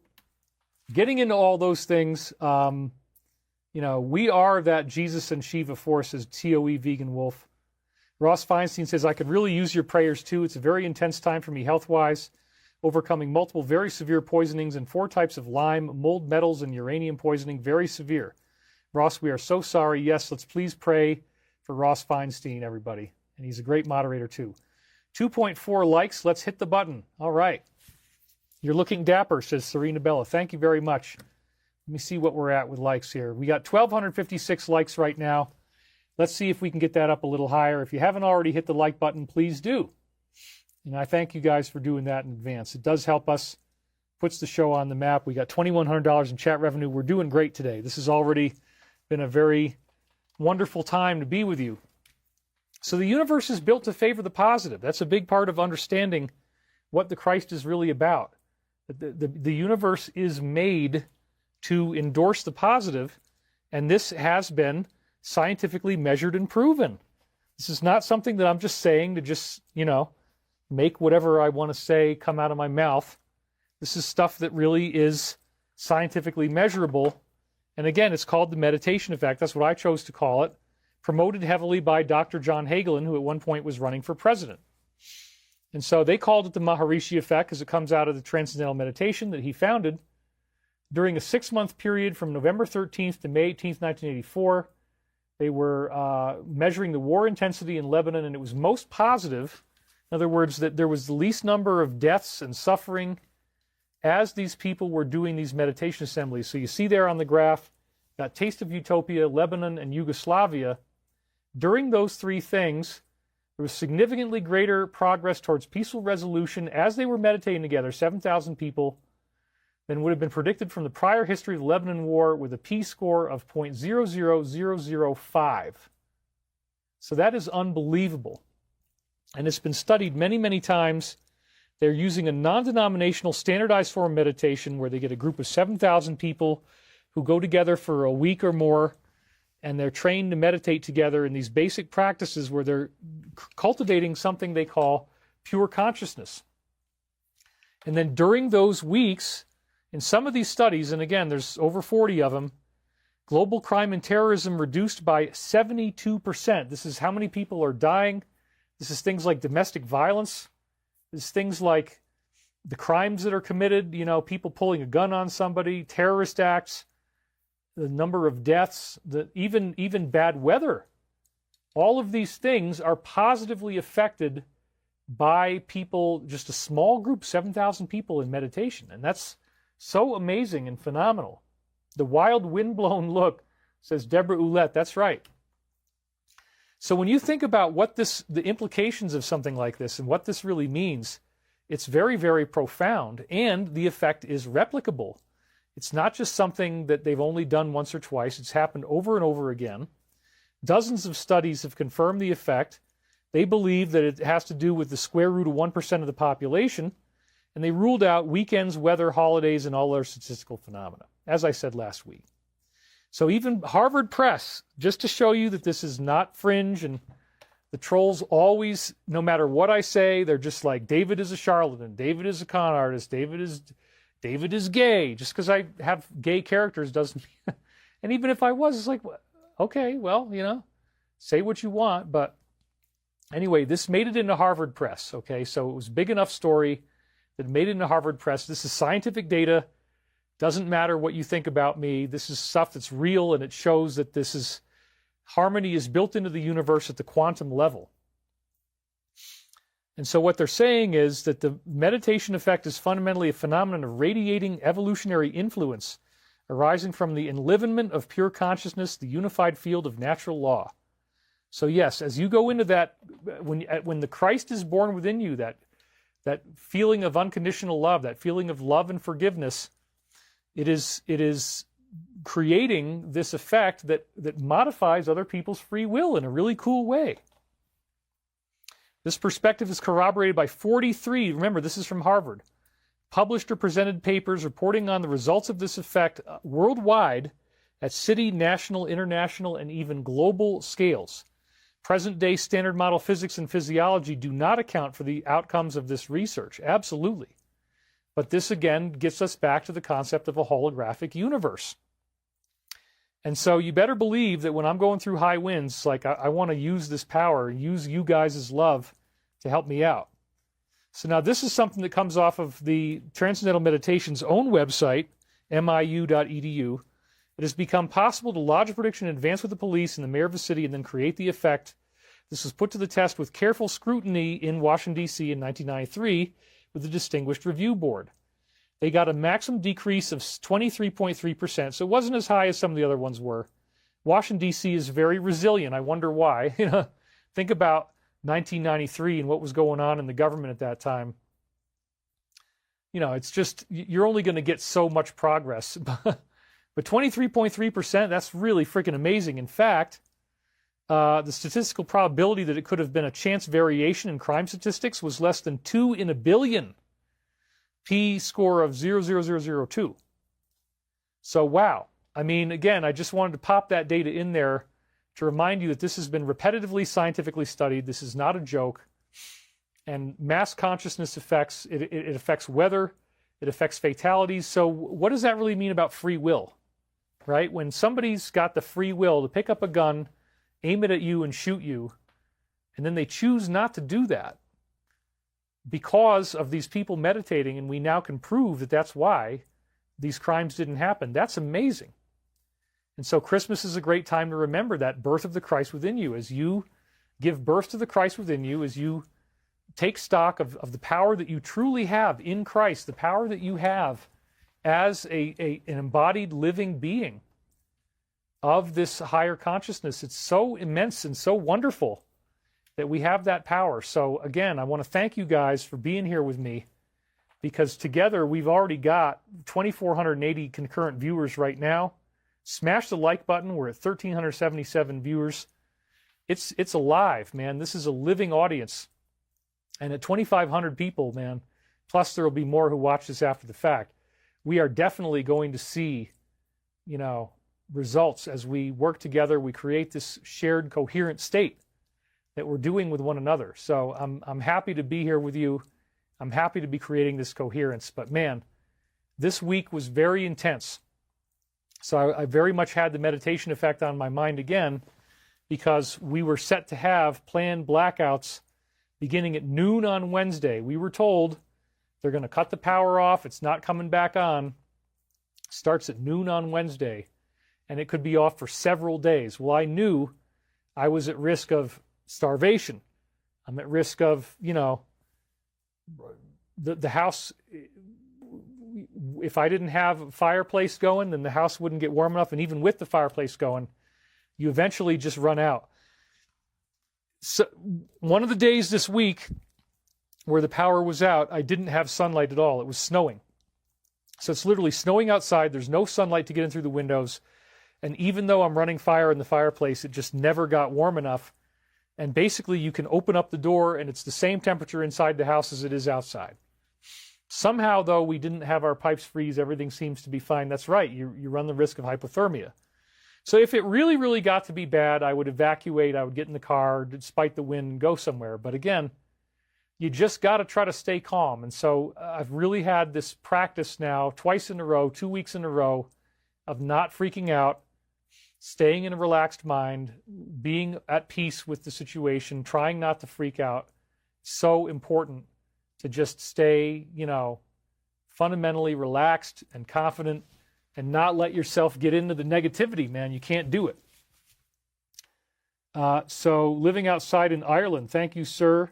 getting into all those things, you know, we are that Jesus and Shiva force, as TOE Vegan Wolf. Ross Feinstein says, I could really use your prayers too. It's a very intense time for me health-wise, overcoming multiple very severe poisonings and 4 types of Lyme, mold metals, and uranium poisoning, very severe. Ross, we are so sorry. Yes, let's please pray for Ross Feinstein, everybody. And he's a great moderator too. 2.4 likes. Let's hit the button. All right. You're looking dapper, says Serena Bella. Thank you very much. Let me see what we're at with likes here. We got 1,256 likes right now. Let's see if we can get that up a little higher. If you haven't already hit the like button, please do. And I thank you guys for doing that in advance. It does help us, puts the show on the map. We got $2,100 in chat revenue. We're doing great today. This has already been a very wonderful time to be with you. So the universe is built to favor the positive. That's a big part of understanding what the Christ is really about. The universe is made to endorse the positive, and this has been scientifically measured and proven. This is not something that I'm just saying to just, you know, make whatever I want to say come out of my mouth. This is stuff that really is scientifically measurable. And again, it's called the meditation effect. That's what I chose to call it. Promoted heavily by Dr. John Hagelin, who at one point was running for president. And so they called it the Maharishi effect because it comes out of the transcendental meditation that he founded during a 6-month period from November 13th to May 18th, 1984. They were measuring the war intensity in Lebanon, and it was most positive. In other words, that there was the least number of deaths and suffering as these people were doing these meditation assemblies. So you see there on the graph, got Taste of Utopia, Lebanon, and Yugoslavia. During those 3 things, there was significantly greater progress towards peaceful resolution as they were meditating together, 7,000 people, than would have been predicted from the prior history of the Lebanon War, with a P score of 0.00005. So that is unbelievable. And it's been studied many, many times. They're using a non-denominational standardized form of meditation where they get a group of 7,000 people who go together for a week or more, and they're trained to meditate together in these basic practices where they're cultivating something they call pure consciousness. And then during those weeks, in some of these studies, and again, there's over 40 of them, global crime and terrorism reduced by 72%. This is how many people are dying. This is things like domestic violence. This is things like the crimes that are committed, you know, people pulling a gun on somebody, terrorist acts, the number of deaths, even bad weather. All of these things are positively affected by people, just a small group, 7,000 people in meditation. And that's so amazing and phenomenal. The wild windblown look, says Deborah Ouellette. That's right. So when you think about what the implications of something like this and what this really means, it's very, very profound, and the effect is replicable. It's not just something that they've only done once or twice. It's happened over and over again. Dozens of studies have confirmed the effect. They believe that it has to do with the square root of 1% of the population, and they ruled out weekends, weather, holidays, and all other statistical phenomena, as I said last week. So even Harvard Press, just to show you that this is not fringe and The trolls always, no matter what I say, they're just like, David is a charlatan, David is a con artist, David is gay. Just because I have gay characters doesn't and even if I was, it's like, okay, well, say what you want. But anyway, this made it into Harvard Press, okay? So it was a big enough story that made it into Harvard Press. This is scientific data. Doesn't matter what you think about me. This is stuff that's real, and it shows that harmony is built into the universe at the quantum level. And so what they're saying is that the meditation effect is fundamentally a phenomenon of radiating evolutionary influence arising from the enlivenment of pure consciousness, the unified field of natural law. So yes, as you go into that, when the Christ is born within you, that feeling of unconditional love, that feeling of love and forgiveness, it is creating this effect that modifies other people's free will in a really cool way. This perspective is corroborated by 43, remember this is from Harvard, published or presented papers reporting on the results of this effect worldwide at city, national, international, and even global scales. Present-day standard model physics and physiology do not account for the outcomes of this research. Absolutely. But this, again, gets us back to the concept of a holographic universe. And so you better believe that when I'm going through high winds, like I want to use this power, use you guys' love to help me out. So now this is something that comes off of the Transcendental Meditation's own website, miu.edu. It has become possible to lodge a prediction in advance with the police and the mayor of the city and then create the effect. This was put to the test with careful scrutiny in Washington, D.C. in 1993 with the Distinguished Review Board. They got a maximum decrease of 23.3%, so it wasn't as high as some of the other ones were. Washington, D.C. is very resilient. I wonder why. Think about 1993 and what was going on in the government at that time. It's just, you're only going to get so much progress. But 23.3%, that's really freaking amazing. In fact, the statistical probability that it could have been a chance variation in crime statistics was less than 2 in a billion. P-score of 0.0002. So, wow. I mean, again, I just wanted to pop that data in there to remind you that this has been repetitively scientifically studied. This is not a joke. And mass consciousness affects, it affects weather, it affects fatalities. So what does that really mean about free will? Right? When somebody's got the free will to pick up a gun, aim it at you and shoot you, and then they choose not to do that because of these people meditating, and we now can prove that that's why these crimes didn't happen. That's amazing. And so Christmas is a great time to remember that birth of the Christ within you. As you give birth to the Christ within you, as you take stock of the power that you truly have in Christ, the power that you have as an embodied living being of this higher consciousness. It's so immense and so wonderful that we have that power. So again, I want to thank you guys for being here with me, because together we've already got 2,480 concurrent viewers right now. Smash the like button. We're at 1,377 viewers. It's alive, man. This is a living audience. And at 2,500 people, man, plus there will be more who watch this after the fact, we are definitely going to see, results as we work together. We create this shared coherent state that we're doing with one another. So I'm happy to be here with you. I'm happy to be creating this coherence. But man, this week was very intense. So I very much had the meditation effect on my mind again, because we were set to have planned blackouts beginning at noon on Wednesday. We were told they're going to cut the power off. It's not coming back on. Starts at noon on Wednesday, and it could be off for several days. Well, I knew I was at risk of starvation. I'm at risk of, the house. If I didn't have a fireplace going, then the house wouldn't get warm enough. And even with the fireplace going, you eventually just run out. So one of the days this week where the power was out, I didn't have sunlight at all. It was snowing. So it's literally snowing outside. There's no sunlight to get in through the windows. And even though I'm running fire in the fireplace, it just never got warm enough. And basically you can open up the door and it's the same temperature inside the house as it is outside. Somehow, though, we didn't have our pipes freeze. Everything seems to be fine. That's right. You run the risk of hypothermia. So if it really, really got to be bad, I would evacuate. I would get in the car despite the wind and go somewhere. But again, you just got to try to stay calm. And so I've really had this practice now twice in a row, 2 weeks in a row, of not freaking out, staying in a relaxed mind, being at peace with the situation, trying not to freak out. So important to just stay, fundamentally relaxed and confident and not let yourself get into the negativity, man. You can't do it. So living outside in Ireland, thank you, sir,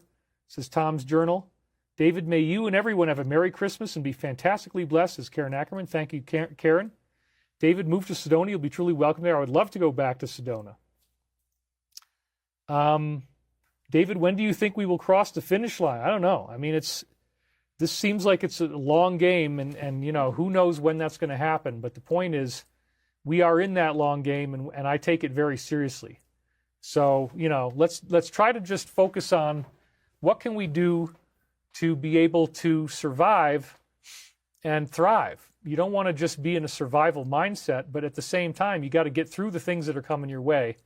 says Tom's Journal. David, may you and everyone have a Merry Christmas and be fantastically blessed, says Karen Ackerman. Thank you, Karen. David, move to Sedona. You'll be truly welcome there. I would love to go back to Sedona. David, when do you think we will cross the finish line? I don't know. I mean, this seems like it's a long game, and who knows when that's going to happen. But the point is, we are in that long game, and I take it very seriously. So, let's try to just focus on what can we do to be able to survive and thrive. You don't want to just be in a survival mindset, but at the same time, you got to get through the things that are coming your way.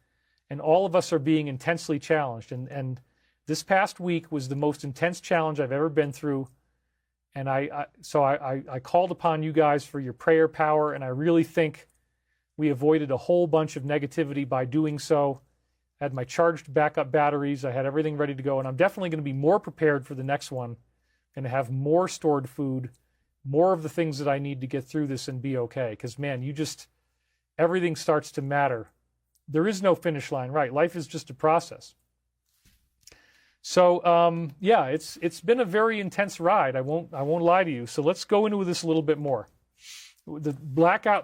And all of us are being intensely challenged. And this past week was the most intense challenge I've ever been through. And I called upon you guys for your prayer power, and I really think we avoided a whole bunch of negativity by doing so. I had my charged backup batteries. I had everything ready to go, and I'm definitely going to be more prepared for the next one and have more stored food, more of the things that I need to get through this and be okay. Because, man, everything starts to matter. There is no finish line, right? Life is just a process. So, it's been a very intense ride. I won't lie to you. So let's go into this a little bit more. The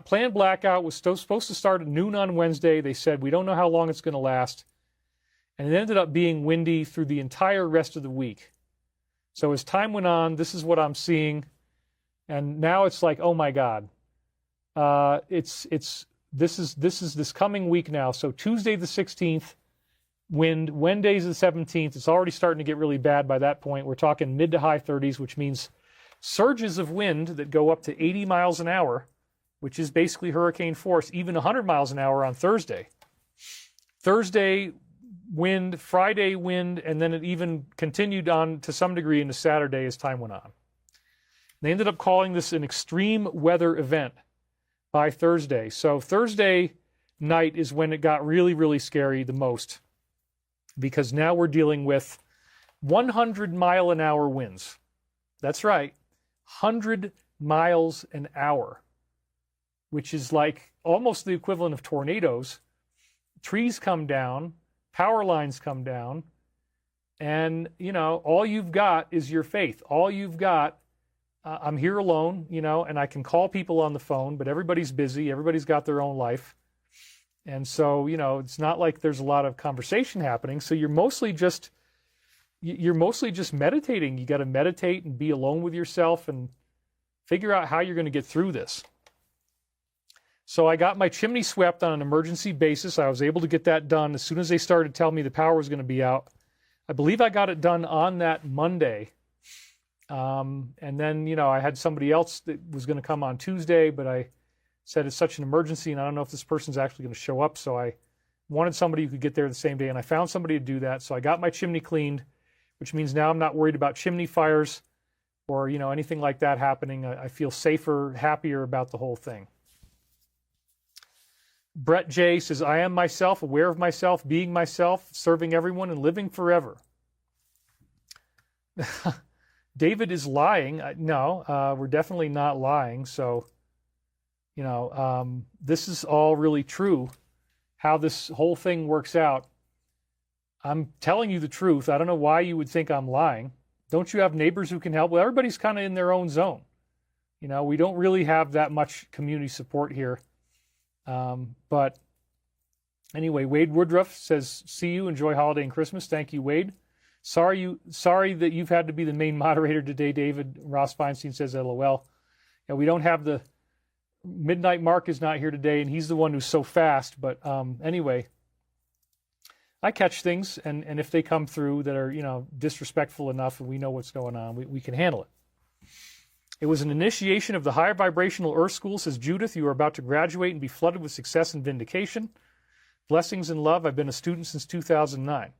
planned blackout was supposed to start at noon on Wednesday. They said, we don't know how long it's going to last. And it ended up being windy through the entire rest of the week. So as time went on, this is what I'm seeing. And now it's like, oh my God. This is this coming week now. So Tuesday the 16th, wind, Wednesday's the 17th. It's already starting to get really bad by that point. We're talking mid to high 30s, which means surges of wind that go up to 80 miles an hour, which is basically hurricane force, even 100 miles an hour on Thursday. Thursday wind, Friday wind, and then it even continued on to some degree into Saturday as time went on. They ended up calling this an extreme weather event by Thursday. So Thursday night is when it got really, really scary the most, because now we're dealing with 100-mile-an-hour winds. That's right, 100 miles an hour, which is like almost the equivalent of tornadoes. Trees come down, power lines come down, and, all you've got is your faith. All you've got, I'm here alone, and I can call people on the phone, but everybody's busy. Everybody's got their own life. And so, it's not like there's a lot of conversation happening. So you're mostly just meditating. You got to meditate and be alone with yourself and figure out how you're going to get through this. So I got my chimney swept on an emergency basis. I was able to get that done as soon as they started telling me the power was going to be out. I believe I got it done on that Monday. And then, I had somebody else that was going to come on Tuesday, but I said it's such an emergency, and I don't know if this person's actually going to show up. So I wanted somebody who could get there the same day, and I found somebody to do that. So I got my chimney cleaned, which means now I'm not worried about chimney fires or, anything like that happening. I feel safer, happier about the whole thing. Brett J. says, I am myself, aware of myself, being myself, serving everyone, and living forever. David is lying. No, we're definitely not lying. So, this is all really true, how this whole thing works out. I'm telling you the truth. I don't know why you would think I'm lying. Don't you have neighbors who can help? Well, everybody's kind of in their own zone. We don't really have that much community support here. But anyway, Wade Woodruff says, see you, enjoy holiday and Christmas. Thank you, Wade. Sorry that you've had to be the main moderator today, David. Ross Feinstein says, LOL. Yeah, we don't have the Midnight Mark is not here today, and he's the one who's so fast. But anyway, I catch things, and if they come through that are, disrespectful enough and we know what's going on, we can handle it. It was an initiation of the higher vibrational Earth School, says Judith. You are about to graduate and be flooded with success and vindication. Blessings and love. I've been a student since 2009.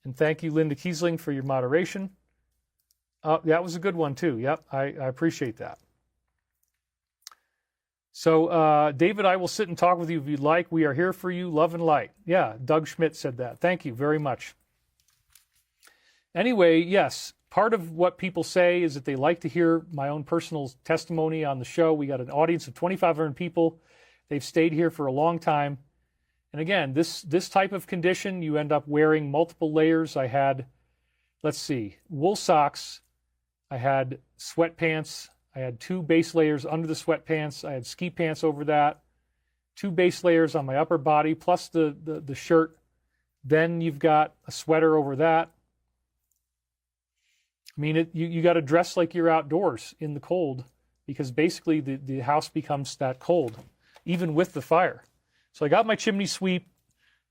And thank you, Linda Kiesling, for your moderation. That was a good one, too. Yep, I appreciate that. So, David, I will sit and talk with you if you'd like. We are here for you, love and light. Yeah, Doug Schmidt said that. Thank you very much. Anyway, yes, part of what people say is that they like to hear my own personal testimony on the show. We got an audience of 2,500 people. They've stayed here for a long time. And again, this type of condition, you end up wearing multiple layers. I had, let's see, wool socks. I had sweatpants. I had 2 base layers under the sweatpants. I had ski pants over that. 2 base layers on my upper body, plus the shirt. Then you've got a sweater over that. I mean, you got to dress like you're outdoors in the cold, because basically the house becomes that cold, even with the fire. So I got my chimney sweep.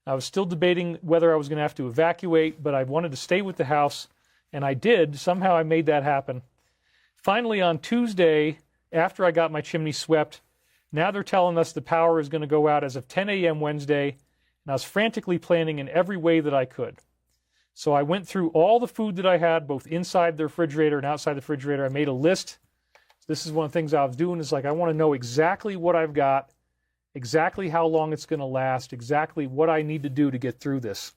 I was still debating whether I was going to have to evacuate, but I wanted to stay with the house, and I did. Somehow I made that happen. Finally, on Tuesday, after I got my chimney swept, now they're telling us the power is going to go out as of 10 a.m. Wednesday, and I was frantically planning in every way that I could. So I went through all the food that I had, both inside the refrigerator and outside the refrigerator. I made a list. This is one of the things I was doing, is like I want to know exactly what I've got, exactly how long it's going to last, exactly what I need to do to get through this.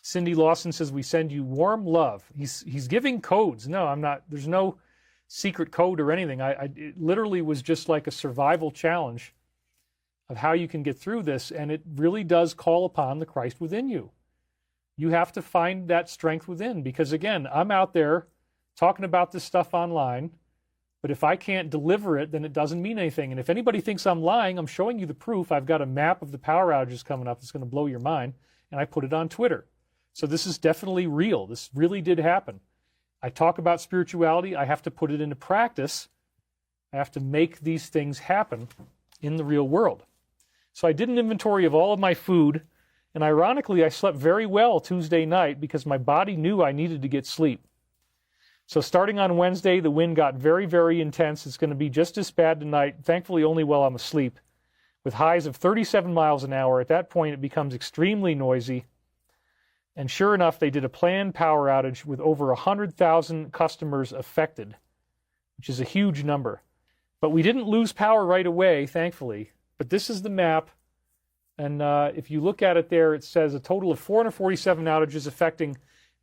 Cindy Lawson says, we send you warm love. He's giving codes. No, I'm not. There's no secret code or anything. It literally was just like a survival challenge of how you can get through this, and it really does call upon the Christ within you. You have to find that strength within, because again, I'm out there talking about this stuff online, but if I can't deliver it, then it doesn't mean anything. And if anybody thinks I'm lying, I'm showing you the proof. I've got a map of the power outages coming up that's going to blow your mind, and I put it on Twitter. So this is definitely real. This really did happen. I talk about spirituality. I have to put it into practice. I have to make these things happen in the real world. So I did an inventory of all of my food, and ironically, I slept very well Tuesday night because my body knew I needed to get sleep. So starting on Wednesday, the wind got very, very intense. It's going to be just as bad tonight, thankfully only while I'm asleep, with highs of 37 miles an hour. At that point, it becomes extremely noisy. And sure enough, they did a planned power outage with over 100,000 customers affected, which is a huge number. But we didn't lose power right away, thankfully. But this is the map. And if you look at it there, it says a total of 447 outages affecting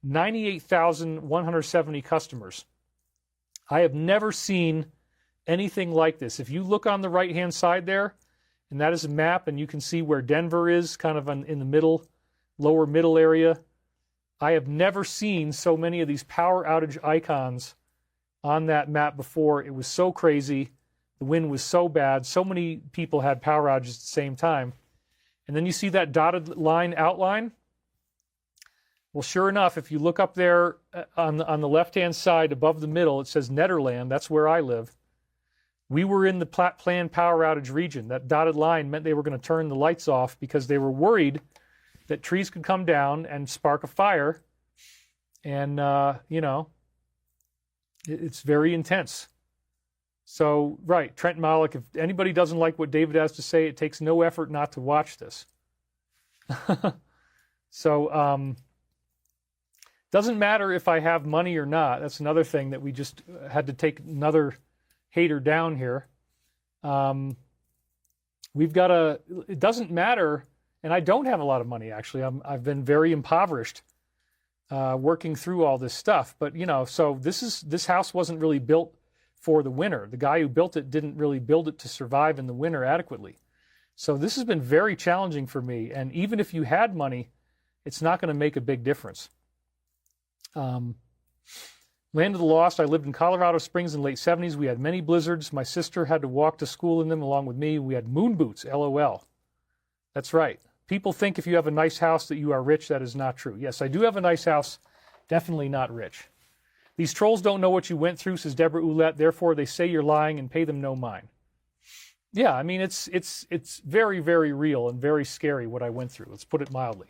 98,170 customers. I have never seen anything like this. If you look on the right-hand side there, and that is a map, and you can see where Denver is, kind of in the middle, lower middle area. I have never seen so many of these power outage icons on that map before. It was so crazy. The wind was so bad. So many people had power outages at the same time. And then you see that dotted line outline. Well, sure enough, if you look up there on the left-hand side above the middle, it says Nederland. That's where I live. We were in the planned power outage region. That dotted line meant they were going to turn the lights off because they were worried that trees could come down and spark a fire. And, it's very intense. So, right, Trent Malik, if anybody doesn't like what David has to say, it takes no effort not to watch this. So, doesn't matter if I have money or not. That's another thing that we just had to take another hater down here. It doesn't matter, and I don't have a lot of money, actually. I've been very impoverished working through all this stuff. But, so this house wasn't really built for the winter. The guy who built it didn't really build it to survive in the winter adequately. So this has been very challenging for me. And even if you had money, it's not going to make a big difference. Land of the Lost, I lived in Colorado Springs in the late 70s. We had many blizzards. My sister had to walk to school in them along with me. We had moon boots, LOL. That's right. People think if you have a nice house that you are rich. That is not true. Yes, I do have a nice house. Definitely not rich. These trolls don't know what you went through, says Deborah Ouellette. Therefore, they say you're lying and pay them no mind. Yeah, I mean, it's very, very real and very scary what I went through. Let's put it mildly.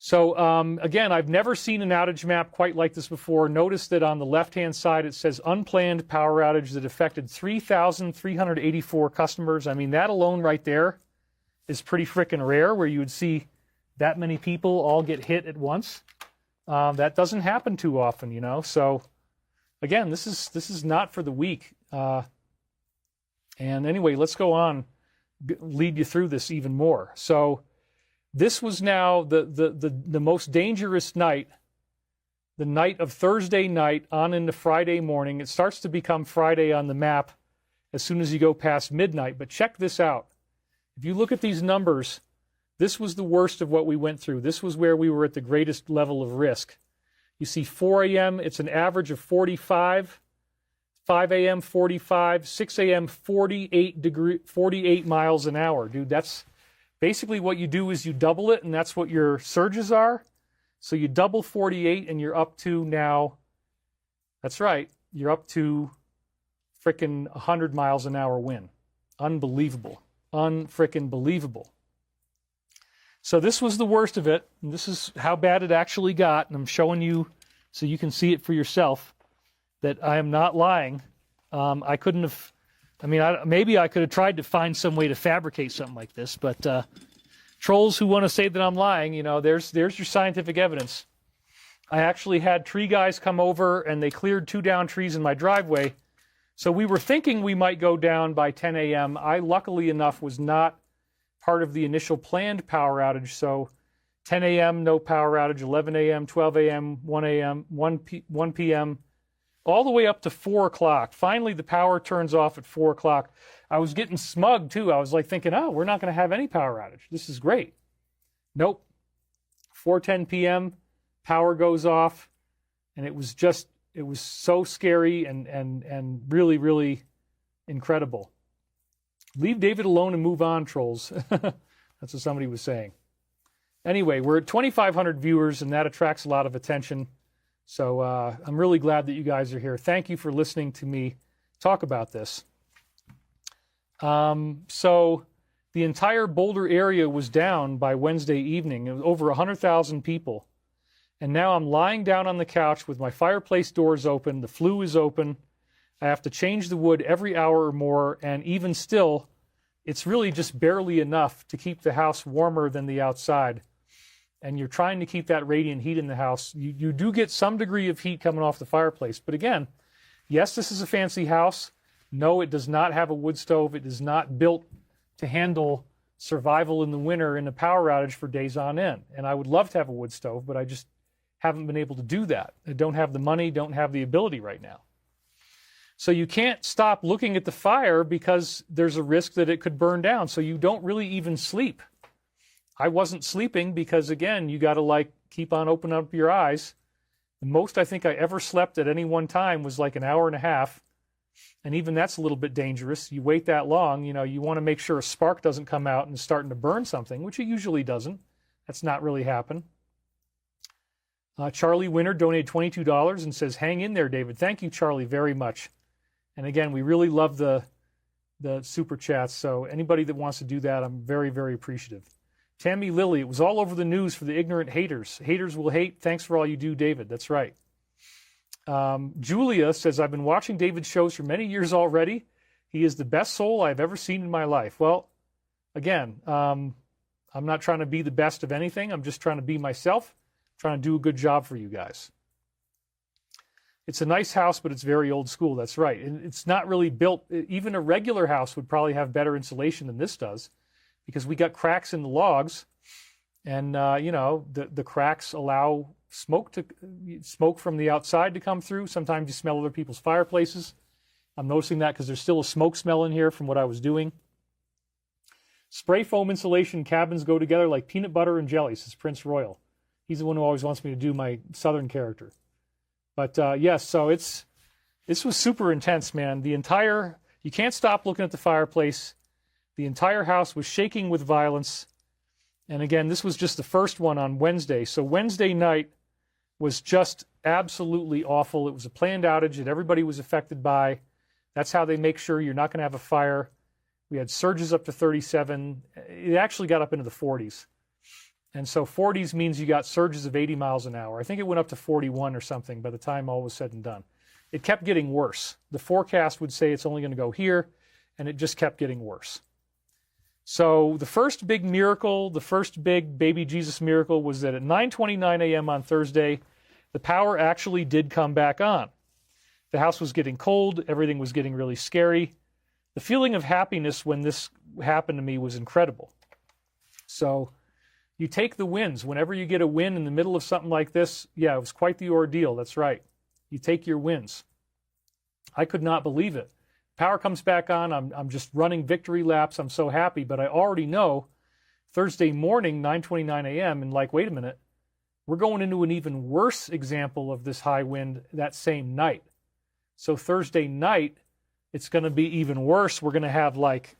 So again, I've never seen an outage map quite like this before. Notice that on the left-hand side it says unplanned power outage that affected 3,384 customers. I mean, that alone right there is pretty freaking rare, where you would see that many people all get hit at once. That doesn't happen too often, you know. So again, this is not for the weak. And anyway, let's go on, lead you through this even more. So this was now the most dangerous night, the night of Thursday night on into Friday morning. It starts to become Friday on the map as soon as you go past midnight. But check this out. If you look at these numbers, this was the worst of what we went through. This was where we were at the greatest level of risk. You see 4 a.m., it's an average of 45, 5 a.m., 45, 6 a.m., 48 miles an hour. Dude, that's basically what you do is you double it, and that's what your surges are. So you double 48, and you're up to now, that's right, you're up to frickin' 100 miles an hour wind. Unbelievable. Unfrickin' believable. So this was the worst of it, and this is how bad it actually got, and I'm showing you so you can see it for yourself that I am not lying. I couldn't have, I mean, maybe I could have tried to find some way to fabricate something like this, but trolls who want to say that I'm lying, you know, there's your scientific evidence. I actually had tree guys come over, and they cleared 2 down trees in my driveway. So we were thinking we might go down by 10 a.m. I, luckily enough, was not part of the initial planned power outage. So 10 a.m., no power outage, 11 a.m., 12 a.m., 1 a.m., 1 p.m., all the way up to 4 o'clock. Finally, the power turns off at 4 o'clock. I was getting smug, too. I was like thinking, oh, we're not going to have any power outage. This is great. Nope. 4:10 p.m., power goes off, and it was so scary and really, really incredible. Leave David alone and move on, trolls. That's what somebody was saying. Anyway, we're at 2,500 viewers, and that attracts a lot of attention. So I'm really glad that you guys are here. Thank you for listening to me talk about this. So the entire Boulder area was down by Wednesday evening. It was over 100,000 people. And now I'm lying down on the couch with my fireplace doors open. The flue is open. I have to change the wood every hour or more. And even still, it's really just barely enough to keep the house warmer than the outside. And you're trying to keep that radiant heat in the house. You do get some degree of heat coming off the fireplace. But again, yes, this is a fancy house. No, it does not have a wood stove. It is not built to handle survival in the winter in a power outage for days on end. And I would love to have a wood stove, but I just haven't been able to do that. I don't have the money, don't have the ability right now. So you can't stop looking at the fire because there's a risk that it could burn down. So you don't really even sleep. I wasn't sleeping because, again, you got to keep on opening up your eyes. The most I think I ever slept at any one time was like an hour and a half. And even that's a little bit dangerous. You wait that long, you know, you want to make sure a spark doesn't come out and is starting to burn something, which it usually doesn't. That's not really happen. Charlie Winter donated $22 and says, hang in there, David. Thank you, Charlie, very much. And again, we really love the super chats. So anybody that wants to do that, I'm very, very appreciative. Tammy Lilly, it was all over the news for the ignorant haters. Haters will hate. Thanks for all you do, David. That's right. Julia says, I've been watching David's shows for many years already. He is the best soul I've ever seen in my life. Well, again, I'm not trying to be the best of anything. I'm just trying to be myself, trying to do a good job for you guys. It's a nice house, but it's very old school. That's right. And it's not really built. Even a regular house would probably have better insulation than this does, because we got cracks in the logs, and you know, the cracks allow smoke from the outside to come through. Sometimes you smell other people's fireplaces. I'm noticing that because there's still a smoke smell in here from what I was doing. Spray foam insulation cabins go together like peanut butter and jelly, says Prince Royal. He's the one who always wants me to do my Southern character. But yes, so this was super intense, man. You can't stop looking at the fireplace. The entire house was shaking with violence. And again, this was just the first one on Wednesday. So Wednesday night was just absolutely awful. It was a planned outage that everybody was affected by. That's how they make sure you're not going to have a fire. We had surges up to 37. It actually got up into the 40s. And so 40s means you got surges of 80 miles an hour. I think it went up to 41 or something by the time all was said and done. It kept getting worse. The forecast would say it's only going to go here, and it just kept getting worse. So the first big miracle, the first big baby Jesus miracle was that at 9:29 a.m. on Thursday, the power actually did come back on. The house was getting cold. Everything was getting really scary. The feeling of happiness when this happened to me was incredible. So you take the wins. Whenever you get a win in the middle of something like this, yeah, it was quite the ordeal. That's right. You take your wins. I could not believe it. Power comes back on. I'm just running victory laps. I'm so happy. But I already know Thursday morning, 9:29 a.m., and like, wait a minute, we're going into an even worse example of this high wind that same night. So Thursday night, it's going to be even worse. We're going to have like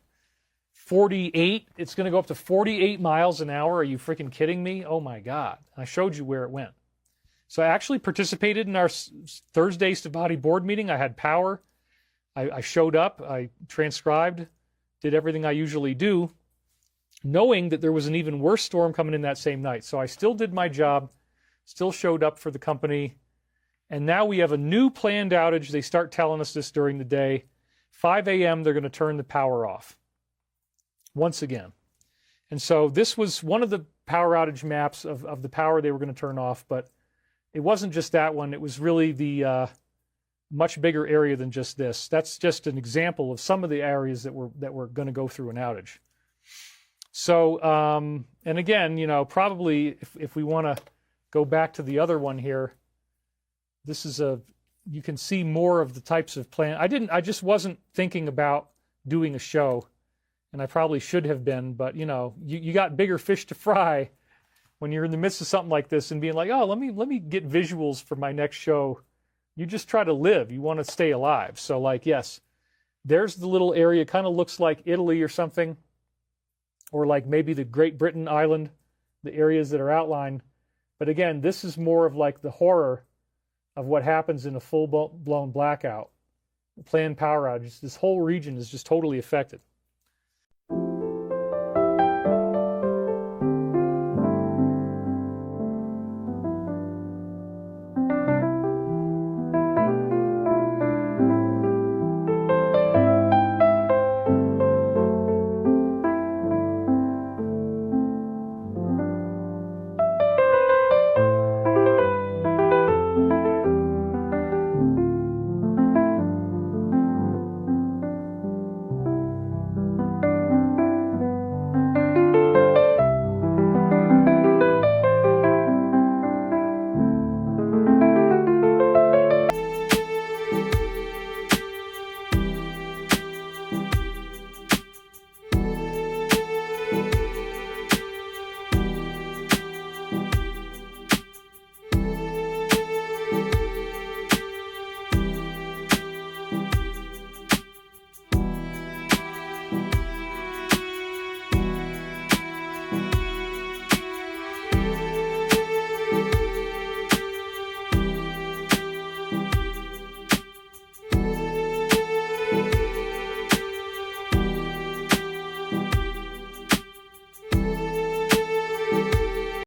48. It's going to go up to 48 miles an hour. Are you freaking kidding me? Oh my God. I showed you where it went. So I actually participated in our Thursday Stavati board meeting. I had power. I showed up. I transcribed, did everything I usually do, knowing that there was an even worse storm coming in that same night. So I still did my job, still showed up for the company. And now we have a new planned outage. They start telling us this during the day. 5 a.m., they're going to turn the power off once again. And so this was one of the power outage maps of the power they were going to turn off, but it wasn't just that one. It was really the much bigger area than just this. That's just an example of some of the areas that were going to go through an outage. So, and again, you know, probably if we want to go back to the other one here, this is you can see more of the types of I just wasn't thinking about doing a show, and I probably should have been, but you know, you got bigger fish to fry when you're in the midst of something like this and being like, oh, let me get visuals for my next show. You just try to live. You want to stay alive. So like, yes, there's the little area. Kind of looks like Italy or something, or like maybe the Great Britain island, the areas that are outlined. But again, this is more of like the horror of what happens in a full-blown blackout, planned power outage. This whole region is just totally affected.